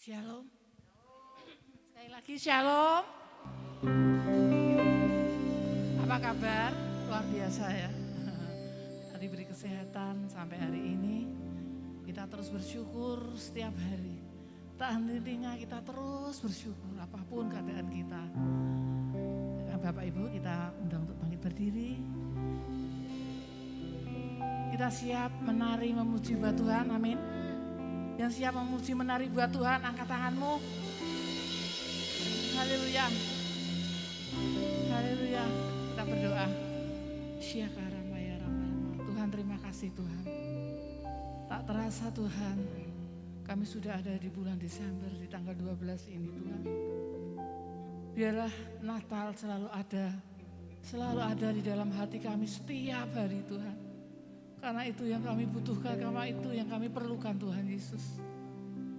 Shalom. Sekali lagi shalom. Apa kabar? Luar biasa ya. Tadi beri kesehatan sampai hari ini. Kita terus bersyukur setiap hari. Tak henti-hentinya kita terus bersyukur apapun keadaan kita. Bapak Ibu kita undang untuk bangkit berdiri. Kita siap menari memuji buat Tuhan, amin. Yang siap memuji menari buat Tuhan, angkat tanganmu. Haleluya. Haleluya. Kita berdoa. Tuhan terima kasih Tuhan. Tak terasa Tuhan, kami sudah ada di bulan Desember di tanggal 12 ini Tuhan. Biarlah Natal selalu ada di dalam hati kami setiap hari Tuhan. Karena itu yang kami butuhkan, karena itu yang kami perlukan Tuhan Yesus.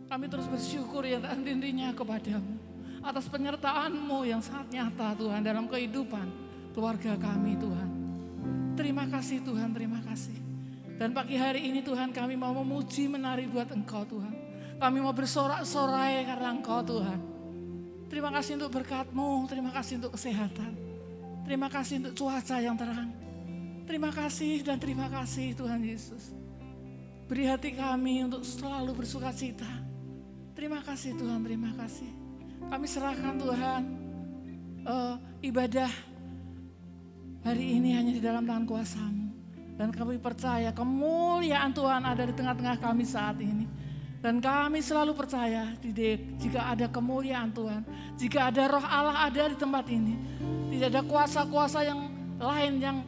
Kami terus bersyukur yang tak henti-hentinya kepadamu. Atas penyertaan-Mu yang sangat nyata Tuhan dalam kehidupan keluarga kami Tuhan. Terima kasih Tuhan, terima kasih. Dan pagi hari ini Tuhan kami mau memuji menari buat Engkau Tuhan. Kami mau bersorak-sorai karena Engkau Tuhan. Terima kasih untuk berkat-Mu, terima kasih untuk kesehatan. Terima kasih untuk cuaca yang terang. Terima kasih dan terima kasih Tuhan Yesus. Beri hati kami untuk selalu bersuka cita. Terima kasih Tuhan, terima kasih. Kami serahkan Tuhan ibadah hari ini hanya di dalam tangan kuasa-Mu. Dan kami percaya kemuliaan Tuhan ada di tengah-tengah kami saat ini. Dan kami selalu percaya jika ada kemuliaan Tuhan, jika ada roh Allah ada di tempat ini. Tidak ada kuasa-kuasa yang lain yang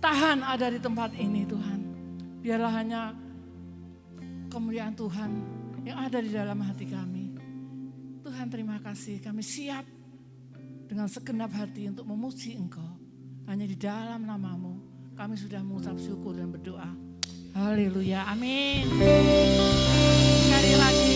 tahan ada di tempat ini Tuhan. Biarlah hanya kemuliaan Tuhan yang ada di dalam hati kami. Tuhan terima kasih, kami siap dengan segenap hati untuk memuji Engkau. Hanya di dalam nama-Mu kami sudah mengucap syukur dan berdoa. Haleluya, amin. Sekali lagi.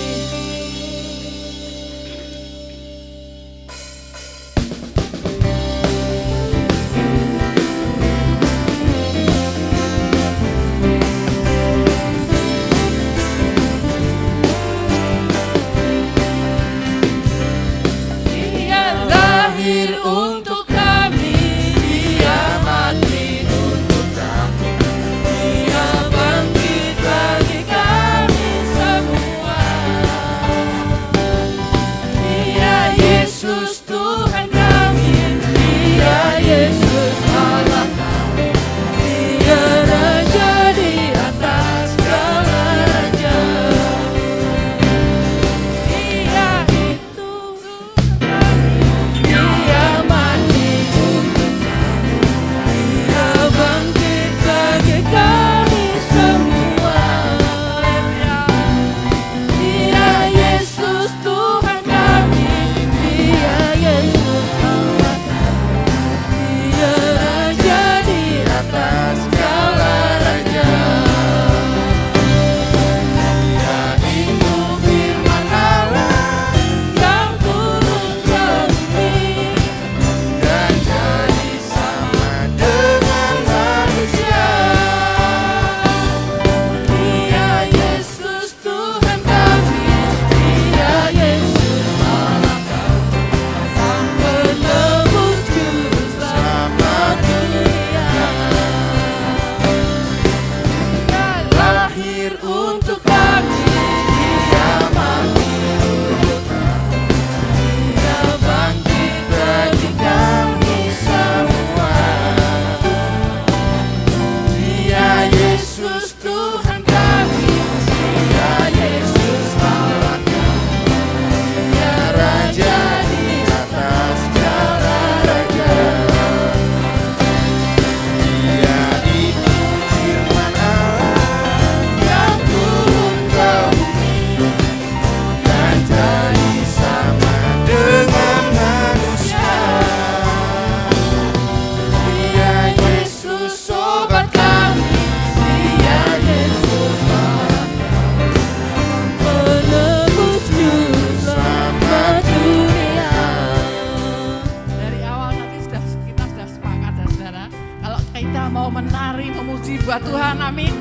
Buat Tuhan, amin.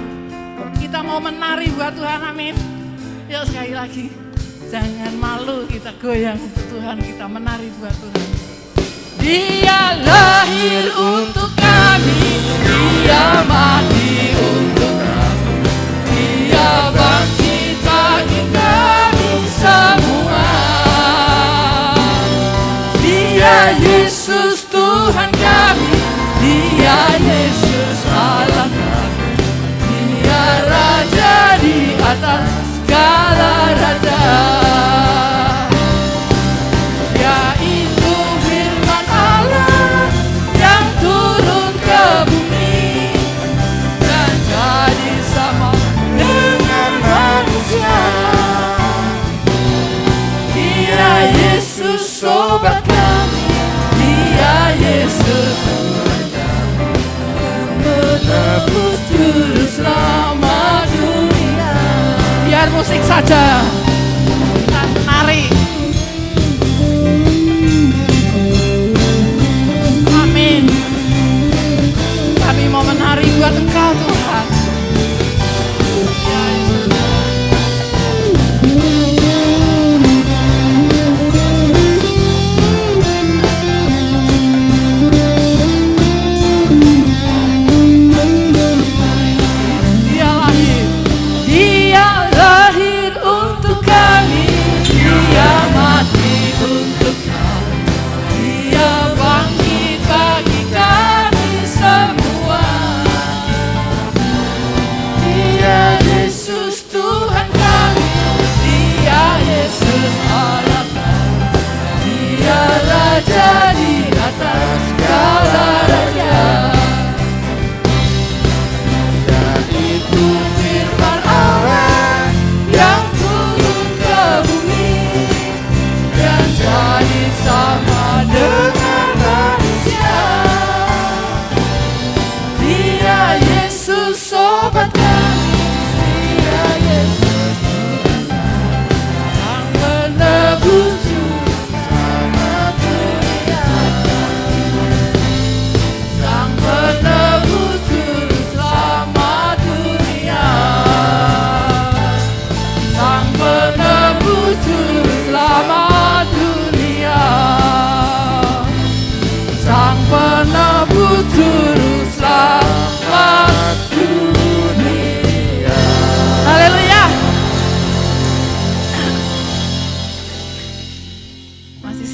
Kita mau menari buat Tuhan, amin. Yuk sekali lagi. Jangan malu, kita goyang untuk Tuhan, kita menari buat Tuhan. Dia lahir untuk kami, Dia mati untuk kami, Dia bangkit bagi kami semua. Dia Yesus Tuhan kami, Dia Yesus Allah kami, Dia Raja di atas segala raja. Sobat kami, Dia Yesus menebus juru selamat dunia. Biar musik saja, kita menari. Amin. Kami mau menari buat Engkau Tuhan.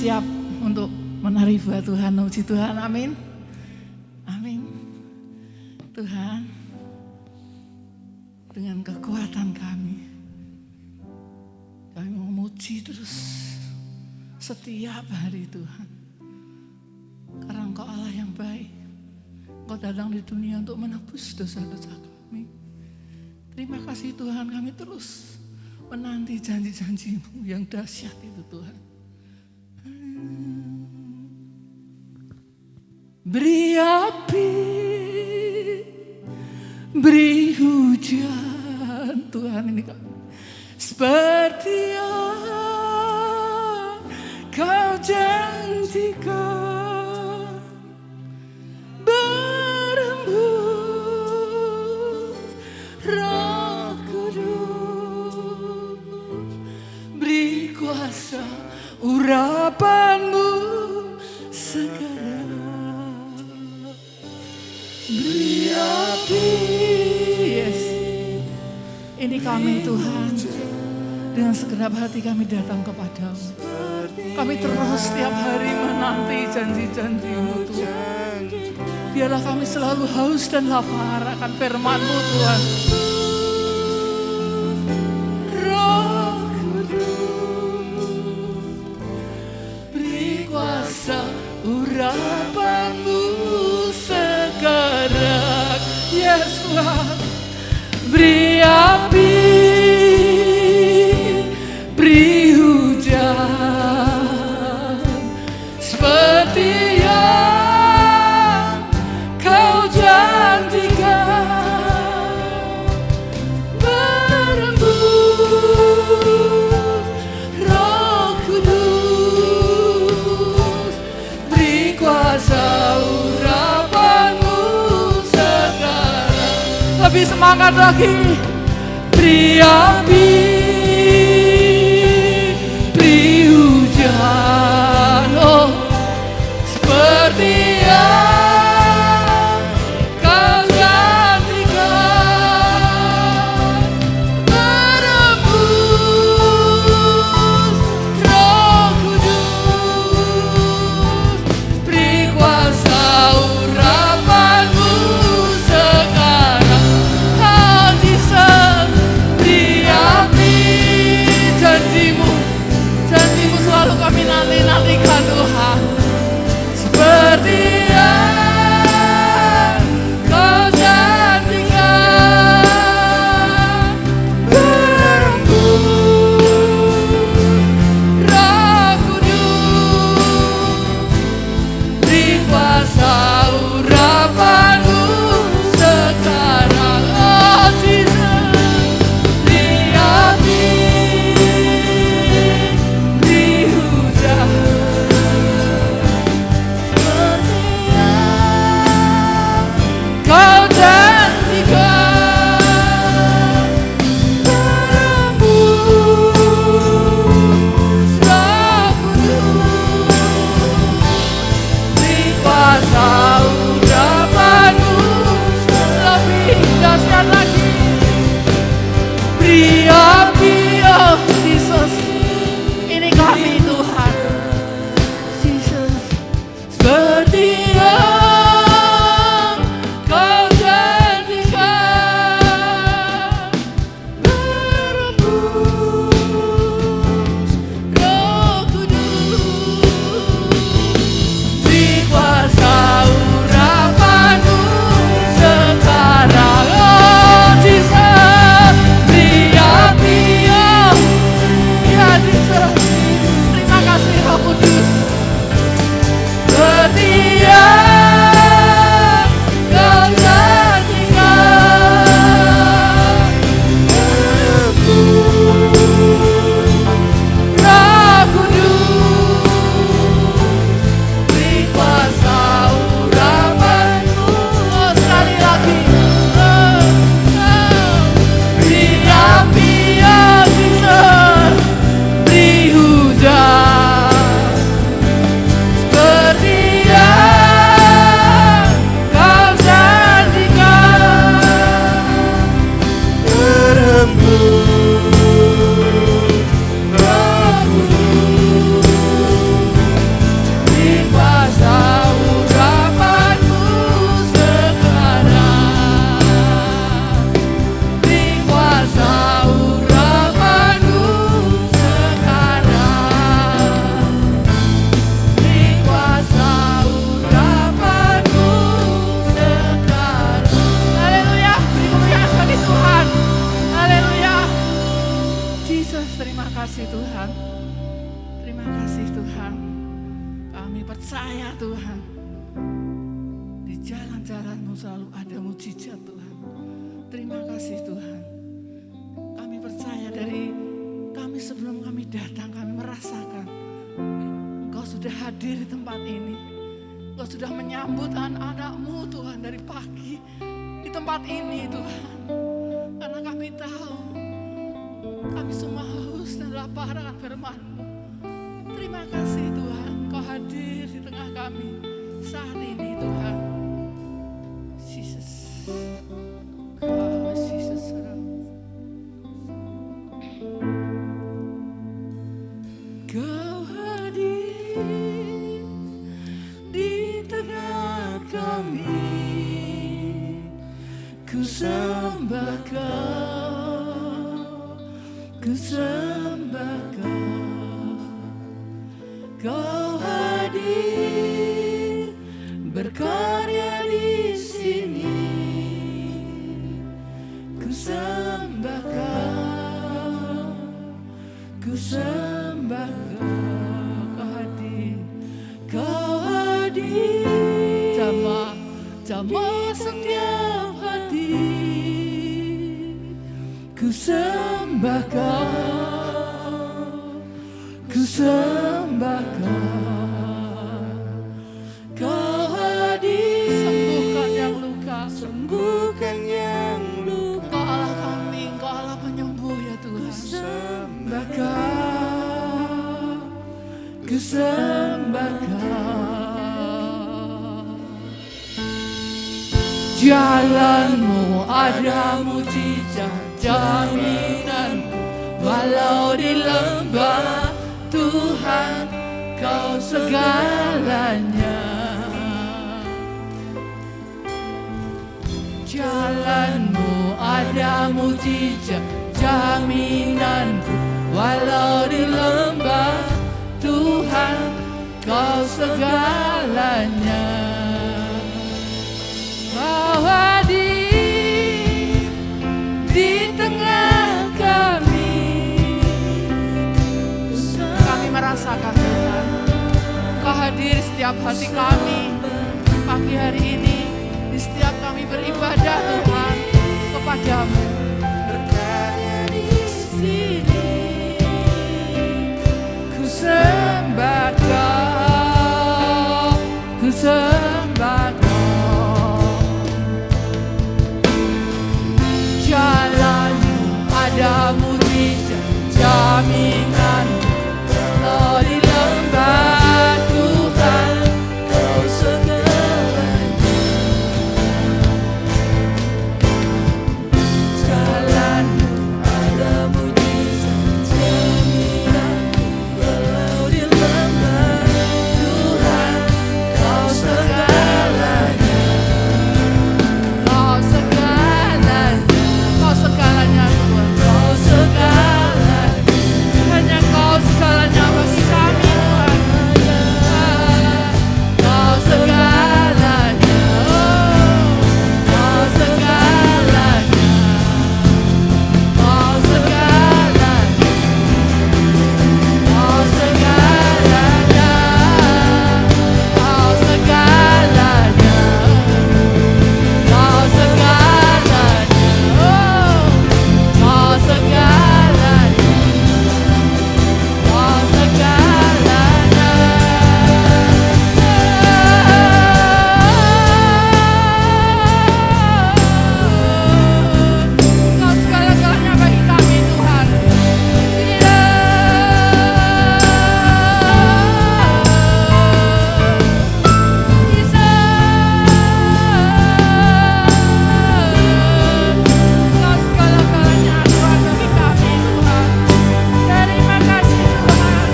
Siap untuk menari buat Tuhan, puji Tuhan, amin. Amin. Tuhan, dengan kekuatan kami memuji terus setiap hari Tuhan. Karena Engkau Allah yang baik, Engkau datang di dunia untuk menebus dosa-dosa kami. Terima kasih Tuhan, kami terus menanti janji-janji-Mu yang dahsyat itu Tuhan. Beri api, beri hujan, Tuhan ini kami seperti yang Kau janjikan, berembus Roh Kudus, beri kuasa urapan-Mu sekarang. Beri api, yes. Ini kami Tuhan, dengan segenap hati kami datang kepadamu. Kami terus setiap hari menanti janji-janji-Mu Tuhan. Biarlah kami selalu haus dan lapar akan firman-Mu Tuhan. Roh Kudus, beri kuasa urapan-Mu sekarang, yes Tuhan. Beri api, beri hujan, seperti yang Kau janjikan, berembus Roh Kudus, beri kuasa urapan-Mu sekarang. Lebih semangat lagi. Beri api, rapikan Tuhan, seperti yang Kau janjikan. Berembun Roh Kudus, di kuasa urapan-Mu sekarang. Oh Jesus, di api, di hujan, seperti yang Kau janjikan. Berembus Roh Kudus, di kuasa urapan-Mu lebih dahsyat lagi. Beri api, oh Jesus, ini kami Tuhan. Jesus, seperti yang Kau janjikan. Berembus Roh Kudus, di kuasa urapan-Mu sekarang. Oh Jesus, beri api, oh ya Jesus. Terima kasih Roh Kudus. Seperti yang Kau janjikan. Roh Kudus, di kuasa urapan-Mu. Oh, sekali lagi. Beri api, oh Jesus, beri hujan, seperti yang Kau janjikan. Berembus Roh Kudus, di kuasa urapan-Mu sekarang. Di kuasa urapan-Mu sekarang. Di kuasa urapan-Mu sekarang. Haleluya, beri kemuliaan bagi Tuhan. Haleluya. Jesus, terima kasih Tuhan. Terima kasih Tuhan. Kami percaya Tuhan, di jalan-jalan-Mu selalu ada mujizat Tuhan. Terima kasih Tuhan. Kami percaya dari kami sebelum kami datang, kami merasakan Engkau sudah hadir di tempat ini. Engkau sudah menyambut anak-anak-Mu Tuhan dari pagi di tempat ini Tuhan. Karena kami tahu kami semua haus dan lapar akan firman-Mu. Terima kasih Tuhan, Kau hadir di tengah kami saat ini Tuhan. Jesus. Oh, Jesus. Kau hadir di tengah kami, ku sembah Kau, ku sembah Kau. Kau hadir berkarya di sini, ku sembah Kau, ku sembah Kau. Kau hadir, Kau hadir, jamah setiap hati, ku sembah Kau, ku sembah Kau. Kau hadir, sembuhkan yang luka, sembuhkan yang luka. Kau Allah kami, Kau Allah penyembuh ya Tuhan. Sembah Kau, ku sembah Kau. Jalan-Mu ada mujizat, jaminan-Mu walau di lembah. Tuhan, Kau segalanya. Jalan-Mu ada mujizat, jaminan-Ku walau di lembah. Tuhan, segalanya. Kau hadir di tengah kami. Kami merasakan Tuhan, Kau hadir setiap hati kami. Pagi hari ini, di setiap kami beribadah Tuhan kepadamu. Berkarya di sini, ku sembah Kau, ku sembah Kau. Jalanmu ada mujizat, jaminan kalau di lembah Tuhan Kau segalanya. Jalanmu ada mujizat, jaminan kalau di lembah Tuhan Kau segalanya. Kau segalanya, Kau segalanya Tuhan, Kau segalanya. Hanya Kau segalanya bagi kami Tuhan. Kau segalanya, Kau segalanya, Kau segalanya, Kau segalanya, Kau segalanya, Kau segalanya, Kau segalanya. Kau segalanya. Kau segala-galanya bagi kami Tuhan. Kau segala-galanya Tuhan bagi kami Tuhan. Terima kasih Tuhan.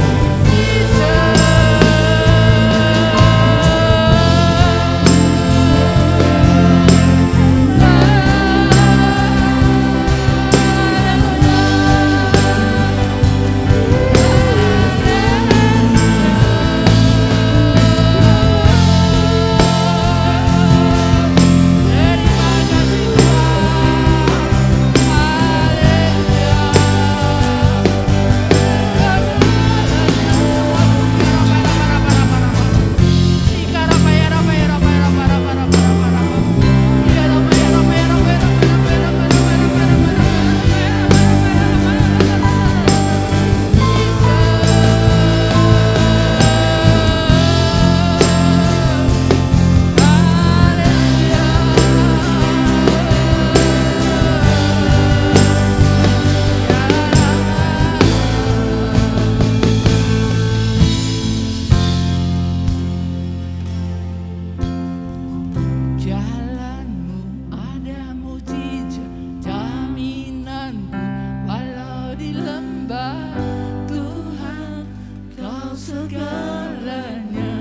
Jalanmu ada mujizat, jaminanku walau di lembah Tuhan Kau segalanya.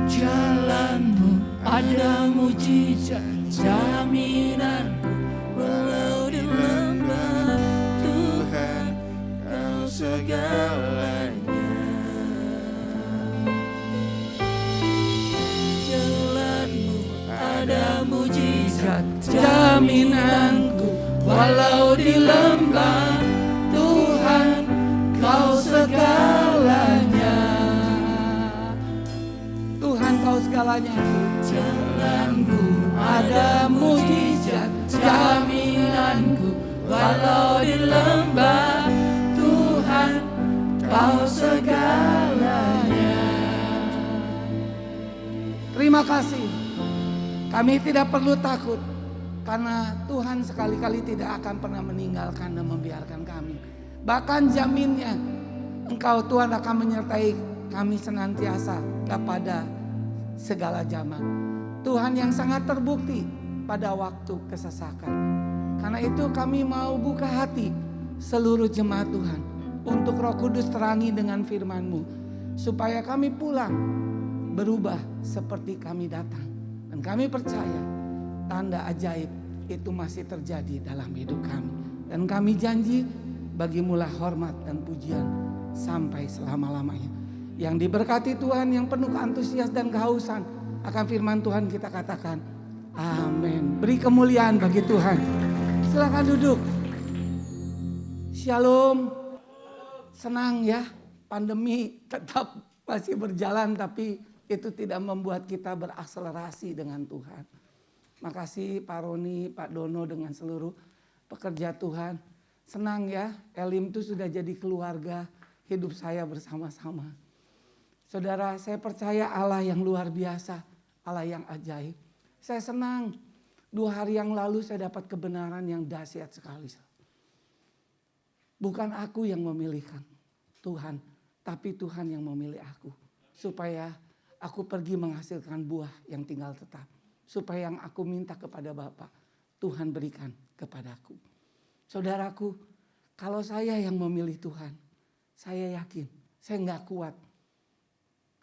Jalanmu ada mujizat, jaminanku walau di lembah Tuhan Kau segalanya. Jalanmu ada mujizat, jaminanku walau di lembah Tuhan Kau segalanya. Tuhan Kau segalanya. Jalanmu ada mujizat, jaminanku walau di lembah Tuhan Kau segalanya. Terima kasih. Kami tidak perlu takut karena Tuhan sekali-kali tidak akan pernah meninggalkan dan membiarkan kami. Bahkan jaminnya Engkau Tuhan akan menyertai kami senantiasa kepada segala zaman. Tuhan yang sangat terbukti pada waktu kesesakan. Karena itu kami mau buka hati seluruh jemaat Tuhan untuk Roh Kudus terangi dengan firman-Mu supaya kami pulang berubah seperti kami datang. Dan kami percaya tanda ajaib itu masih terjadi dalam hidup kami. Dan kami janji bagimulah hormat dan pujian sampai selama-lamanya. Yang diberkati Tuhan, yang penuh keantusias dan kehausan akan firman Tuhan, kita katakan amin. Beri kemuliaan bagi Tuhan. Silakan duduk. Shalom. Senang ya, pandemi tetap masih berjalan, tapi itu tidak membuat kita berakselerasi dengan Tuhan. Makasih Pak Roni, Pak Dono dengan seluruh pekerja Tuhan. Senang ya, Elim itu sudah jadi keluarga hidup saya bersama-sama. Saudara, saya percaya Allah yang luar biasa, Allah yang ajaib. Saya senang 2 hari yang lalu saya dapat kebenaran yang dahsyat sekali. Bukan aku yang memilihkan Tuhan, tapi Tuhan yang memilih aku. Supaya aku pergi menghasilkan buah yang tinggal tetap. Supaya yang aku minta kepada Bapa, Tuhan berikan kepadaku. Saudaraku, kalau saya yang memilih Tuhan, saya yakin saya nggak kuat.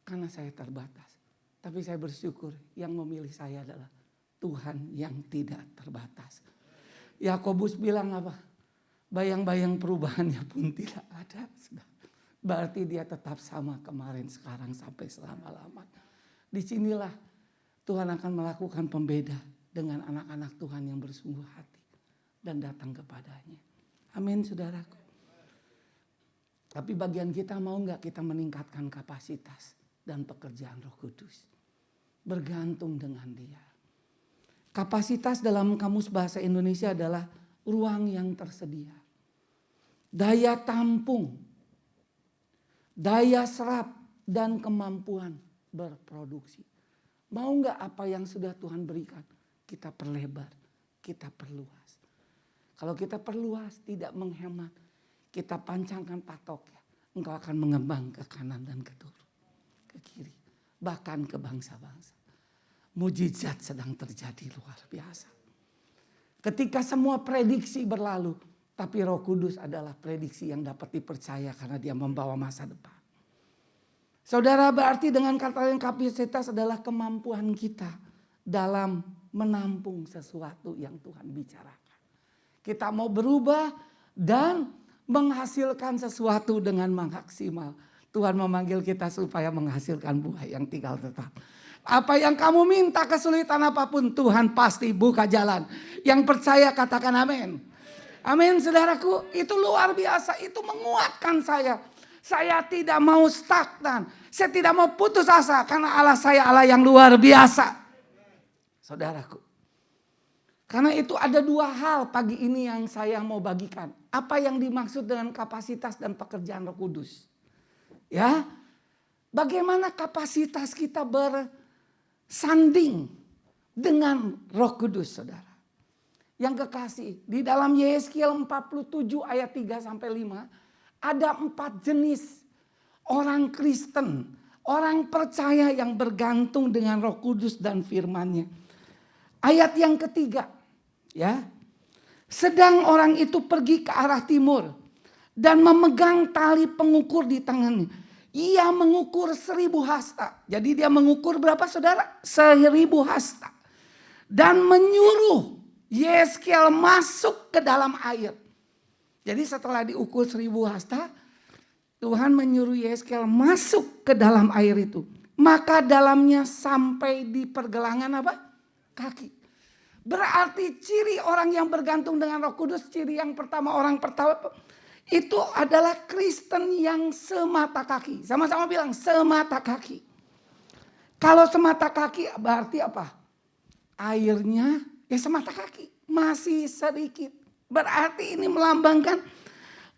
Karena saya terbatas. Tapi saya bersyukur yang memilih saya adalah Tuhan yang tidak terbatas. Yakobus bilang apa? Bayang-bayang perubahannya pun tidak ada. Berarti dia tetap sama kemarin, sekarang, sampai selama-lamanya. Disinilah Tuhan akan melakukan pembeda dengan anak-anak Tuhan yang bersungguh hati dan datang kepadanya. Amin, saudaraku. Tapi bagian kita mau nggak kita meningkatkan kapasitas dan pekerjaan Roh Kudus? Bergantung dengan Dia. Kapasitas dalam Kamus Bahasa Indonesia adalah ruang yang tersedia. Daya tampung, daya serap, dan kemampuan berproduksi. Mau nggak apa yang sudah Tuhan berikan? Kita perlebar, kita perluas. Kalau kita perluas, tidak menghemat, kita pancangkan patoknya, engkau akan mengembang ke kanan dan ke kiri. Bahkan ke bangsa-bangsa. Mujizat sedang terjadi luar biasa. Ketika semua prediksi berlalu, tapi Roh Kudus adalah prediksi yang dapat dipercaya karena dia membawa masa depan. Saudara, berarti dengan kata yang kapasitas adalah kemampuan kita dalam menampung sesuatu yang Tuhan bicarakan. Kita mau berubah dan menghasilkan sesuatu dengan maksimal. Tuhan memanggil kita supaya menghasilkan buah yang tinggal tetap. Apa yang kamu minta, kesulitan apapun, Tuhan pasti buka jalan. Yang percaya katakan amin. Amin, saudaraku, itu luar biasa, itu menguatkan saya. Saya tidak mau stagnan, saya tidak mau putus asa karena Allah saya Allah yang luar biasa. Saudaraku, karena itu ada 2 hal pagi ini yang saya mau bagikan. Apa yang dimaksud dengan kapasitas dan pekerjaan Roh Kudus? Ya, bagaimana kapasitas kita bersanding dengan Roh Kudus, saudara. Yang kekasih, di dalam Yeskiel 47 ayat 3-5 ada 4 jenis orang Kristen, orang percaya yang bergantung dengan Roh Kudus dan firman-Nya. Ayat yang ketiga, ya. Sedang orang itu pergi ke arah timur dan memegang tali pengukur di tangannya. Ia mengukur 1000 hasta. Jadi dia mengukur berapa, saudara? 1000 hasta. Dan menyuruh Yeskiel masuk ke dalam air. Jadi setelah diukur 1000 hasta, Tuhan menyuruh Yeskiel masuk ke dalam air itu. Maka dalamnya sampai di pergelangan apa? Kaki. Berarti ciri orang yang bergantung dengan Roh Kudus, ciri yang pertama, orang pertama itu adalah Kristen yang semata kaki. Sama-sama bilang semata kaki. Kalau semata kaki berarti apa? Airnya ya semata kaki, masih sedikit. Berarti ini melambangkan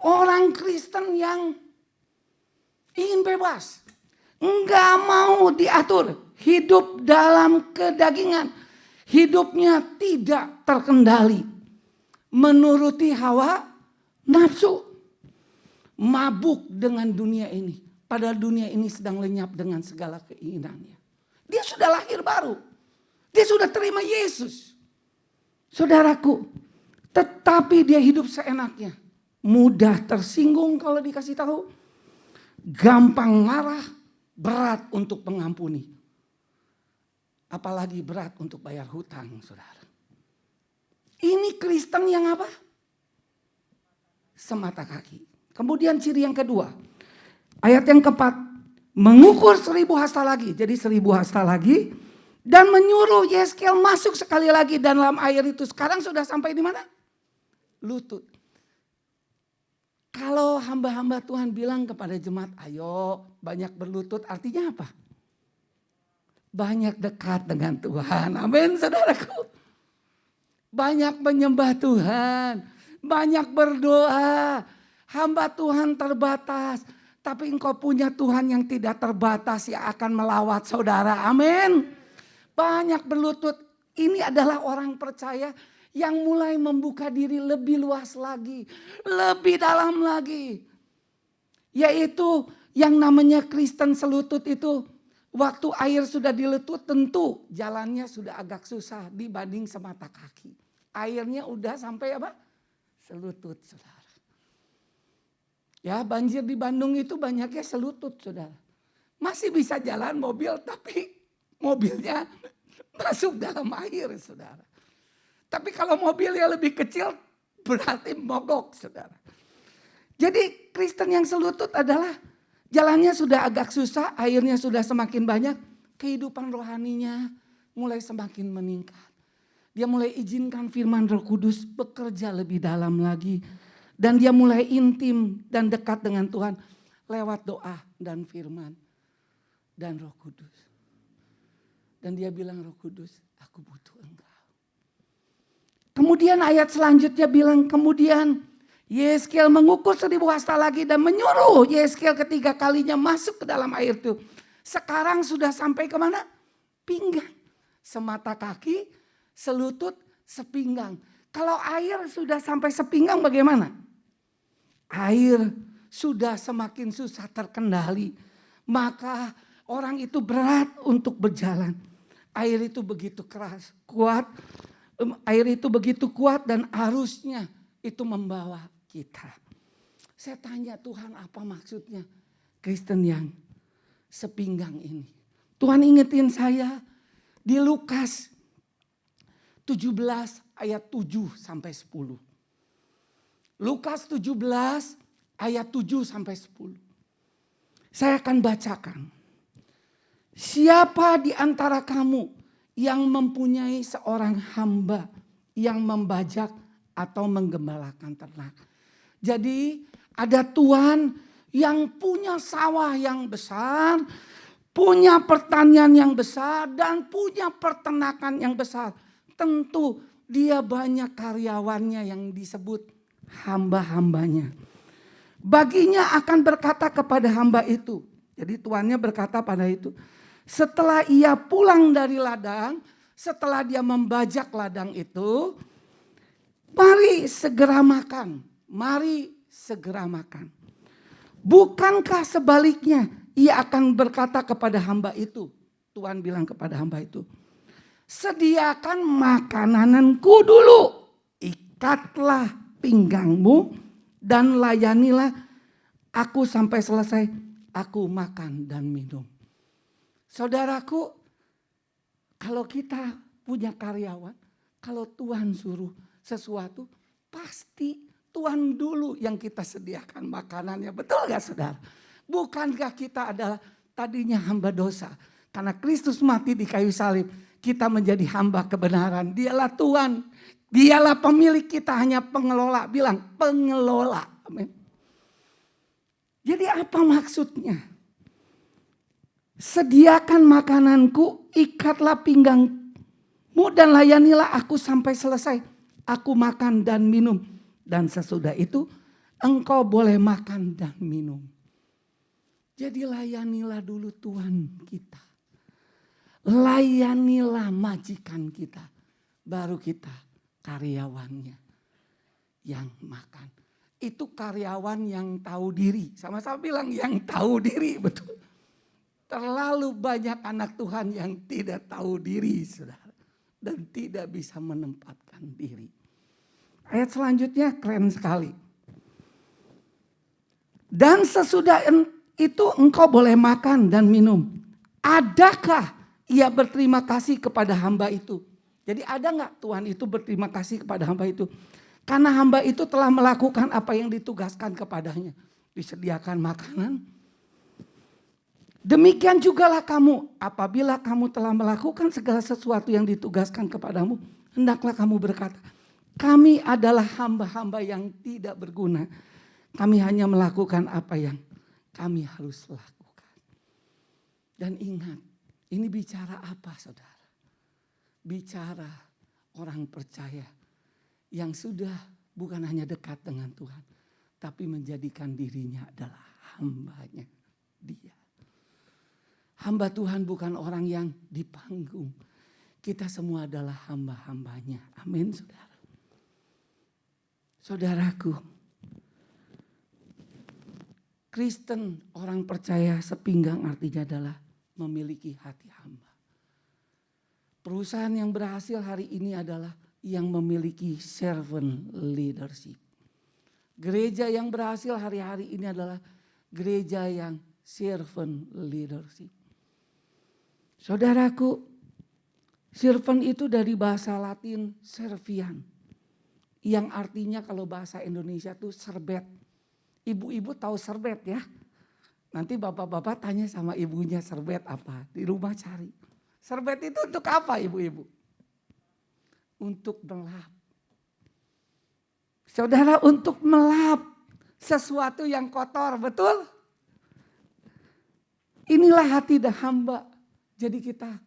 orang Kristen yang ingin bebas. Enggak mau diatur. Hidup dalam kedagingan. Hidupnya tidak terkendali. Menuruti hawa nafsu. Mabuk dengan dunia ini. Padahal dunia ini sedang lenyap dengan segala keinginannya. Dia sudah lahir baru. Dia sudah terima Yesus. Saudaraku, tetapi dia hidup seenaknya. Mudah tersinggung kalau dikasih tahu. Gampang marah, berat untuk mengampuni. Apalagi berat untuk bayar hutang, saudara. Ini Kristen yang apa? Semata kaki. Kemudian ciri yang kedua. Ayat yang keempat, mengukur 1000 hasta lagi. Jadi 1000 hasta lagi. Dan menyuruh Yeskel masuk sekali lagi dalam air itu. Sekarang sudah sampai di mana? Lutut. Kalau hamba-hamba Tuhan bilang kepada jemaat, ayo banyak berlutut, artinya apa? Banyak dekat dengan Tuhan. Amin, saudaraku. Banyak menyembah Tuhan. Banyak berdoa. Hamba Tuhan terbatas. Tapi engkau punya Tuhan yang tidak terbatas yang akan melawat saudara. Amin. Banyak berlutut. Ini adalah orang percaya yang mulai membuka diri lebih luas lagi. Lebih dalam lagi. Yaitu yang namanya Kristen selutut itu. Waktu air sudah di lutut tentu jalannya sudah agak susah dibanding semata kaki. Airnya udah sampai apa? Selutut, saudara. Ya, banjir di Bandung itu banyaknya selutut, saudara. Masih bisa jalan mobil tapi mobilnya masuk dalam air, saudara. Tapi kalau mobilnya lebih kecil berarti mogok, saudara. Jadi Kristen yang selutut adalah jalannya sudah agak susah, airnya sudah semakin banyak, kehidupan rohaninya mulai semakin meningkat. Dia mulai izinkan firman Roh Kudus bekerja lebih dalam lagi. Dan dia mulai intim dan dekat dengan Tuhan lewat doa dan firman dan Roh Kudus. Dan dia bilang, Roh Kudus, aku butuh Engkau. Kemudian ayat selanjutnya bilang, kemudian Yeskel mengukur 1000 hasta lagi dan menyuruh Yeskel ketiga kalinya masuk ke dalam air itu. Sekarang sudah sampai kemana? Pinggang. Semata kaki, selutut, sepinggang. Kalau air sudah sampai sepinggang bagaimana? Air sudah semakin susah terkendali. Maka orang itu berat untuk berjalan. Air itu begitu keras, kuat. Air itu begitu kuat dan arusnya itu membawa kita. Saya tanya Tuhan apa maksudnya Kristen yang sepinggang ini. Tuhan ingetin saya di Lukas 17 ayat 7 sampai 10. Lukas 17 ayat 7 sampai 10. Saya akan bacakan. Siapa di antara kamu yang mempunyai seorang hamba yang membajak atau menggembalakan ternak. Jadi ada tuan yang punya sawah yang besar, punya pertanian yang besar dan punya peternakan yang besar. Tentu dia banyak karyawannya yang disebut hamba-hambanya. Baginya akan berkata kepada hamba itu. Jadi tuannya berkata pada itu. Setelah ia pulang dari ladang, setelah dia membajak ladang itu, mari segera makan, mari segera makan. Bukankah sebaliknya ia akan berkata kepada hamba itu, Tuhan bilang kepada hamba itu, sediakan makananku dulu, ikatlah pinggangmu dan layanilah aku sampai selesai, aku makan dan minum. Saudaraku, kalau kita punya karyawan, kalau Tuhan suruh sesuatu, pasti Tuhan dulu yang kita sediakan makanannya. Betul gak saudara? Bukankah kita adalah tadinya hamba dosa? Karena Kristus mati di kayu salib, kita menjadi hamba kebenaran. Dialah Tuhan, dialah pemilik, kita hanya pengelola. Bilang pengelola. Amin. Jadi apa maksudnya? Sediakan makananku, ikatlah pinggangmu dan layanilah aku sampai selesai. Aku makan dan minum. Dan sesudah itu engkau boleh makan dan minum. Jadi layanilah dulu Tuhan kita. Layanilah majikan kita. Baru kita karyawannya yang makan. Itu karyawan yang tahu diri. Sama-sama bilang yang tahu diri, betul. Terlalu banyak anak Tuhan yang tidak tahu diri, saudara. Dan tidak bisa menempatkan diri. Ayat selanjutnya keren sekali. Dan sesudah itu engkau boleh makan dan minum. Adakah ia berterima kasih kepada hamba itu? Jadi ada gak Tuhan itu berterima kasih kepada hamba itu? Karena hamba itu telah melakukan apa yang ditugaskan kepadanya. Disediakan makanan, Demikian jugalah kamu, apabila kamu telah melakukan segala sesuatu yang ditugaskan kepadamu, hendaklah kamu berkata, kami adalah hamba-hamba yang tidak berguna. Kami hanya melakukan apa yang kami harus lakukan. Dan ingat, ini bicara apa saudara? Bicara orang percaya yang sudah bukan hanya dekat dengan Tuhan, tapi menjadikan dirinya adalah hambanya Dia. Hamba Tuhan bukan orang yang di panggung. Kita semua adalah hamba-hambanya. Amin saudara. Saudaraku, Kristen orang percaya sepinggang artinya adalah memiliki hati hamba. Perusahaan yang berhasil hari ini adalah yang memiliki servant leadership. Gereja yang berhasil hari-hari ini adalah gereja yang servant leadership. Saudaraku, servant itu dari bahasa Latin servian, yang artinya kalau bahasa Indonesia itu serbet. Ibu-ibu tahu serbet ya? Nanti bapak-bapak tanya sama ibunya serbet apa, di rumah cari. Serbet itu untuk apa ibu-ibu? Untuk melap. Saudara, untuk melap sesuatu yang kotor, betul? Inilah hati dan hamba. Jadi kita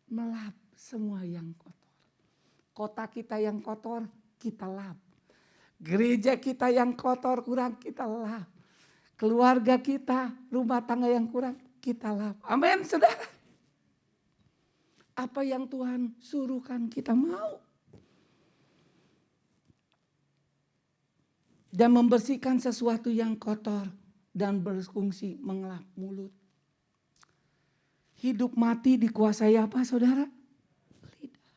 melap semua yang kotor. Kota kita yang kotor, kita lap. Gereja kita yang kotor kurang, kita lap. Keluarga kita, rumah tangga yang kurang, kita lap. Amin, saudara. Apa yang Tuhan suruhkan kita mau. Dan membersihkan sesuatu yang kotor dan berfungsi mengelap mulut. Hidup mati dikuasai apa saudara? Lidah.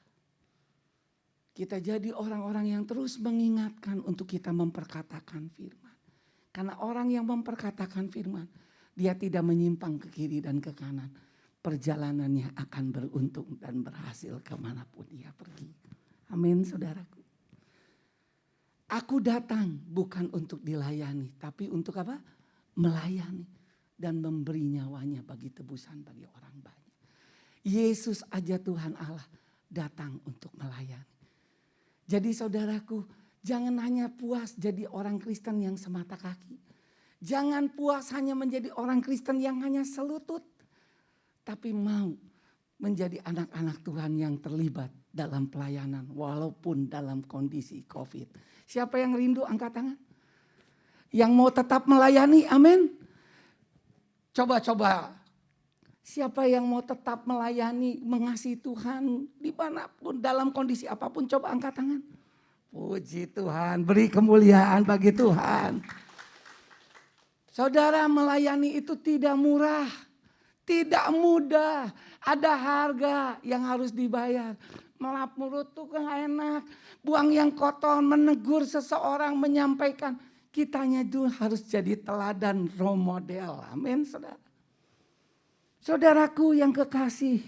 Kita jadi orang-orang yang terus mengingatkan untuk kita memperkatakan firman. Karena orang yang memperkatakan firman, dia tidak menyimpang ke kiri dan ke kanan. Perjalanannya akan beruntung dan berhasil kemanapun dia pergi. Amin saudaraku. Aku datang bukan untuk dilayani, tapi untuk apa? Melayani dan memberi nyawanya bagi tebusan bagi orang banyak. Yesus aja Tuhan Allah datang untuk melayani. Jadi saudaraku, jangan hanya puas jadi orang Kristen yang semata kaki. Jangan puas hanya menjadi orang Kristen yang hanya selutut. Tapi mau menjadi anak-anak Tuhan yang terlibat dalam pelayanan walaupun dalam kondisi COVID. Siapa yang rindu angkat tangan? Yang mau tetap melayani, amin. Coba. Siapa yang mau tetap melayani, mengasihi Tuhan dimanapun, dalam kondisi apapun, coba angkat tangan. Puji Tuhan, beri kemuliaan bagi Tuhan. Saudara, melayani itu tidak murah, tidak mudah. Ada harga yang harus dibayar. Melap mulut tuh gak enak. Buang yang kotor, menegur seseorang, menyampaikan. Kitanya itu harus jadi teladan role model. Amin saudara. Saudaraku yang kekasih.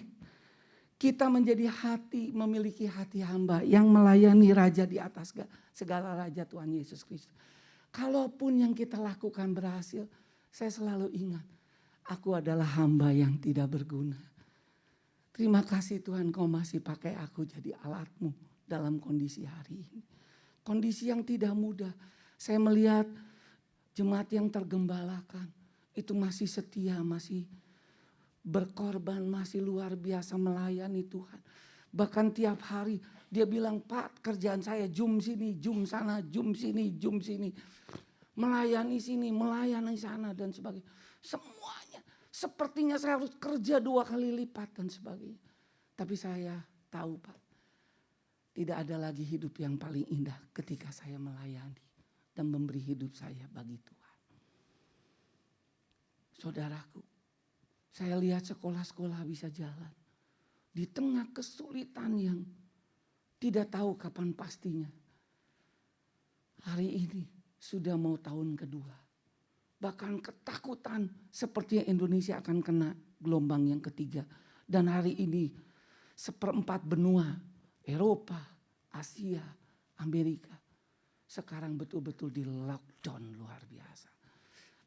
Kita menjadi memiliki hati hamba yang melayani Raja di atas segala Raja Tuhan Yesus Kristus. Kalaupun yang kita lakukan berhasil, saya selalu ingat. Aku adalah hamba yang tidak berguna. Terima kasih Tuhan kau masih pakai aku jadi alatmu dalam kondisi hari ini. Kondisi yang tidak mudah. Saya melihat jemaat yang tergembalakan itu masih setia, masih berkorban, masih luar biasa melayani Tuhan. Bahkan tiap hari dia bilang, Pak kerjaan saya jum sini, jum sana, jum sini, jum sini. Melayani sini, melayani sana dan sebagainya. Semuanya sepertinya saya harus kerja 2 kali lipat dan sebagainya. Tapi saya tahu Pak, tidak ada lagi hidup yang paling indah ketika saya melayani dan memberi hidup saya bagi Tuhan. Saudaraku, saya lihat sekolah-sekolah bisa jalan. Di tengah kesulitan yang tidak tahu kapan pastinya. Hari ini sudah mau tahun kedua. Bahkan ketakutan sepertinya Indonesia akan kena gelombang yang ketiga. Dan hari ini 1/4 benua Eropa, Asia, Amerika sekarang betul-betul di lockdown luar biasa.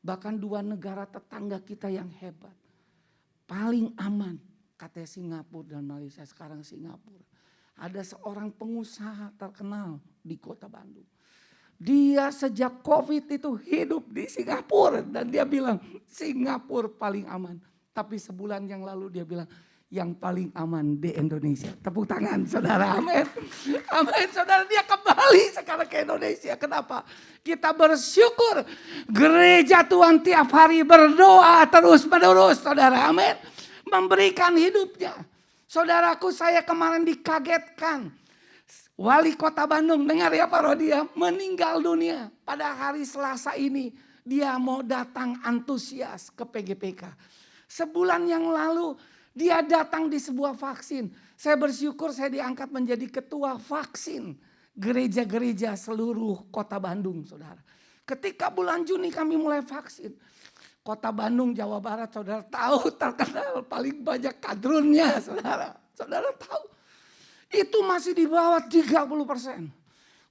Bahkan 2 negara tetangga kita yang hebat paling aman. Katanya Singapura dan Malaysia, sekarang Singapura. Ada seorang pengusaha terkenal di kota Bandung. Dia sejak COVID itu hidup di Singapura. Dan dia bilang Singapura paling aman. Tapi sebulan yang lalu dia bilang yang paling aman di Indonesia. Tepuk tangan saudara, amin. Amin saudara, dia kembali sekarang ke Indonesia. Kenapa? Kita bersyukur gereja Tuhan tiap hari berdoa terus menerus saudara, amin. Memberikan hidupnya. Saudaraku, saya kemarin dikagetkan. Wali Kota Bandung, dengar ya Pak Rodia, meninggal dunia. Pada hari Selasa ini dia mau datang antusias ke PGPK. Sebulan yang lalu dia datang di sebuah vaksin. Saya bersyukur saya diangkat menjadi ketua vaksin gereja-gereja seluruh Kota Bandung, saudara. Ketika bulan Juni kami mulai vaksin. Kota Bandung, Jawa Barat, saudara tahu terkenal paling banyak kadrunnya, saudara. Saudara tahu. Itu masih di bawah 30%.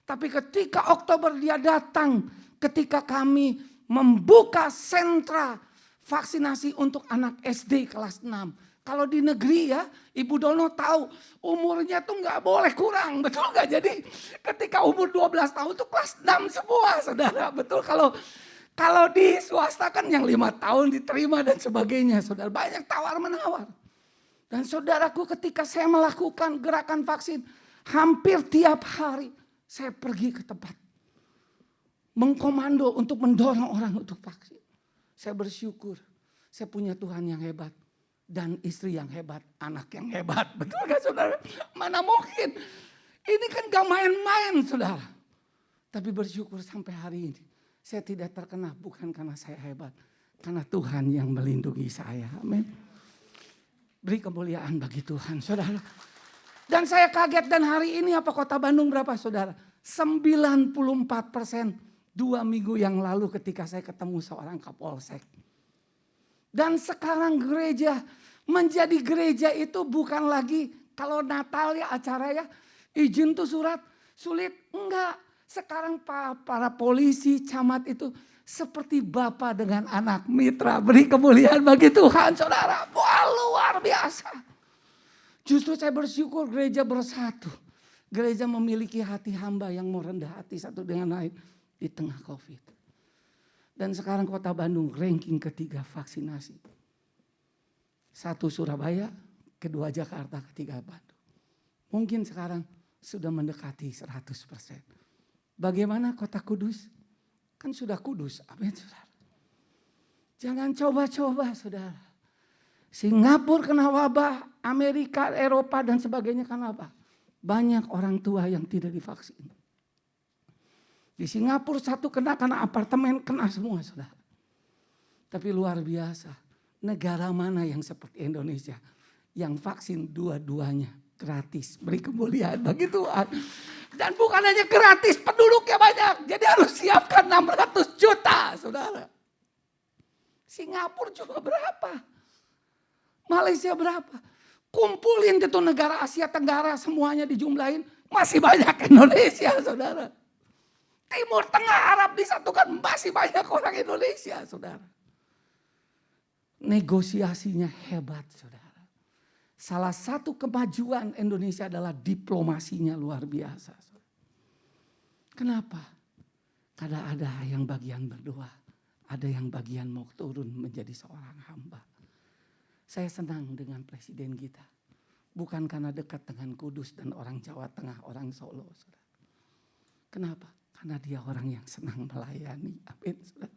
Tapi ketika Oktober dia datang, ketika kami membuka sentra vaksinasi untuk anak SD kelas 6. Kalau di negeri ya, Ibu Dono tahu umurnya tuh nggak boleh kurang, betul nggak? Jadi ketika umur 12 tahun tuh kelas 6 semua, saudara. Betul, kalau di swasta kan yang 5 tahun diterima dan sebagainya, saudara. Banyak tawar menawar. Dan saudaraku, ketika saya melakukan gerakan vaksin, hampir tiap hari saya pergi ke tempat mengkomando untuk mendorong orang untuk vaksin. Saya bersyukur, saya punya Tuhan yang hebat. Dan istri yang hebat, anak yang hebat. Betul gak saudara? Mana mungkin. Ini kan gak main-main saudara. Tapi bersyukur sampai hari ini. Saya tidak terkena bukan karena saya hebat. Karena Tuhan yang melindungi saya. Amin. Beri kemuliaan bagi Tuhan saudara. Dan saya kaget, dan hari ini apa Kota Bandung berapa saudara? 94%. 2 minggu yang lalu ketika saya ketemu seorang Kapolsek. Dan sekarang gereja menjadi gereja itu bukan lagi kalau Natal ya acara ya izin tuh surat sulit. Enggak. Sekarang para polisi camat itu seperti bapak dengan anak mitra. Beri kemuliaan bagi Tuhan saudara. Wah, luar biasa. Justru saya bersyukur gereja bersatu. Gereja memiliki hati hamba yang merendah hati satu dengan lain di tengah COVID. Dan sekarang Kota Bandung ranking ketiga vaksinasi. 1 Surabaya, kedua Jakarta, ketiga Bandung. Mungkin sekarang sudah mendekati 100%. Bagaimana Kota Kudus? Kan sudah kudus, amin saudara. Jangan coba-coba saudara. Singapura kena wabah, Amerika, Eropa dan sebagainya kena wabah. Banyak orang tua yang tidak divaksin. Di Singapura satu kena karena apartemen, kena semua saudara. Tapi luar biasa. Negara mana yang seperti Indonesia. Yang vaksin dua-duanya gratis. Beri kemuliaan bagi Tuhan. Dan bukan hanya gratis, penduduknya banyak. Jadi harus siapkan 600 juta saudara. Singapura cuma berapa? Malaysia berapa? Kumpulin itu negara Asia Tenggara semuanya dijumlahin. Masih banyak Indonesia saudara. Timur Tengah Arab disatukan masih banyak orang Indonesia saudara. Negosiasinya hebat saudara. Salah satu kemajuan Indonesia adalah diplomasinya luar biasa. Kenapa? Karena ada yang bagian berdoa. Ada yang bagian mau turun menjadi seorang hamba. Saya senang dengan presiden kita. Bukan karena dekat dengan Kudus dan orang Jawa Tengah, orang Solo saudara. Kenapa? Karena dia orang yang senang melayani. Amin saudara.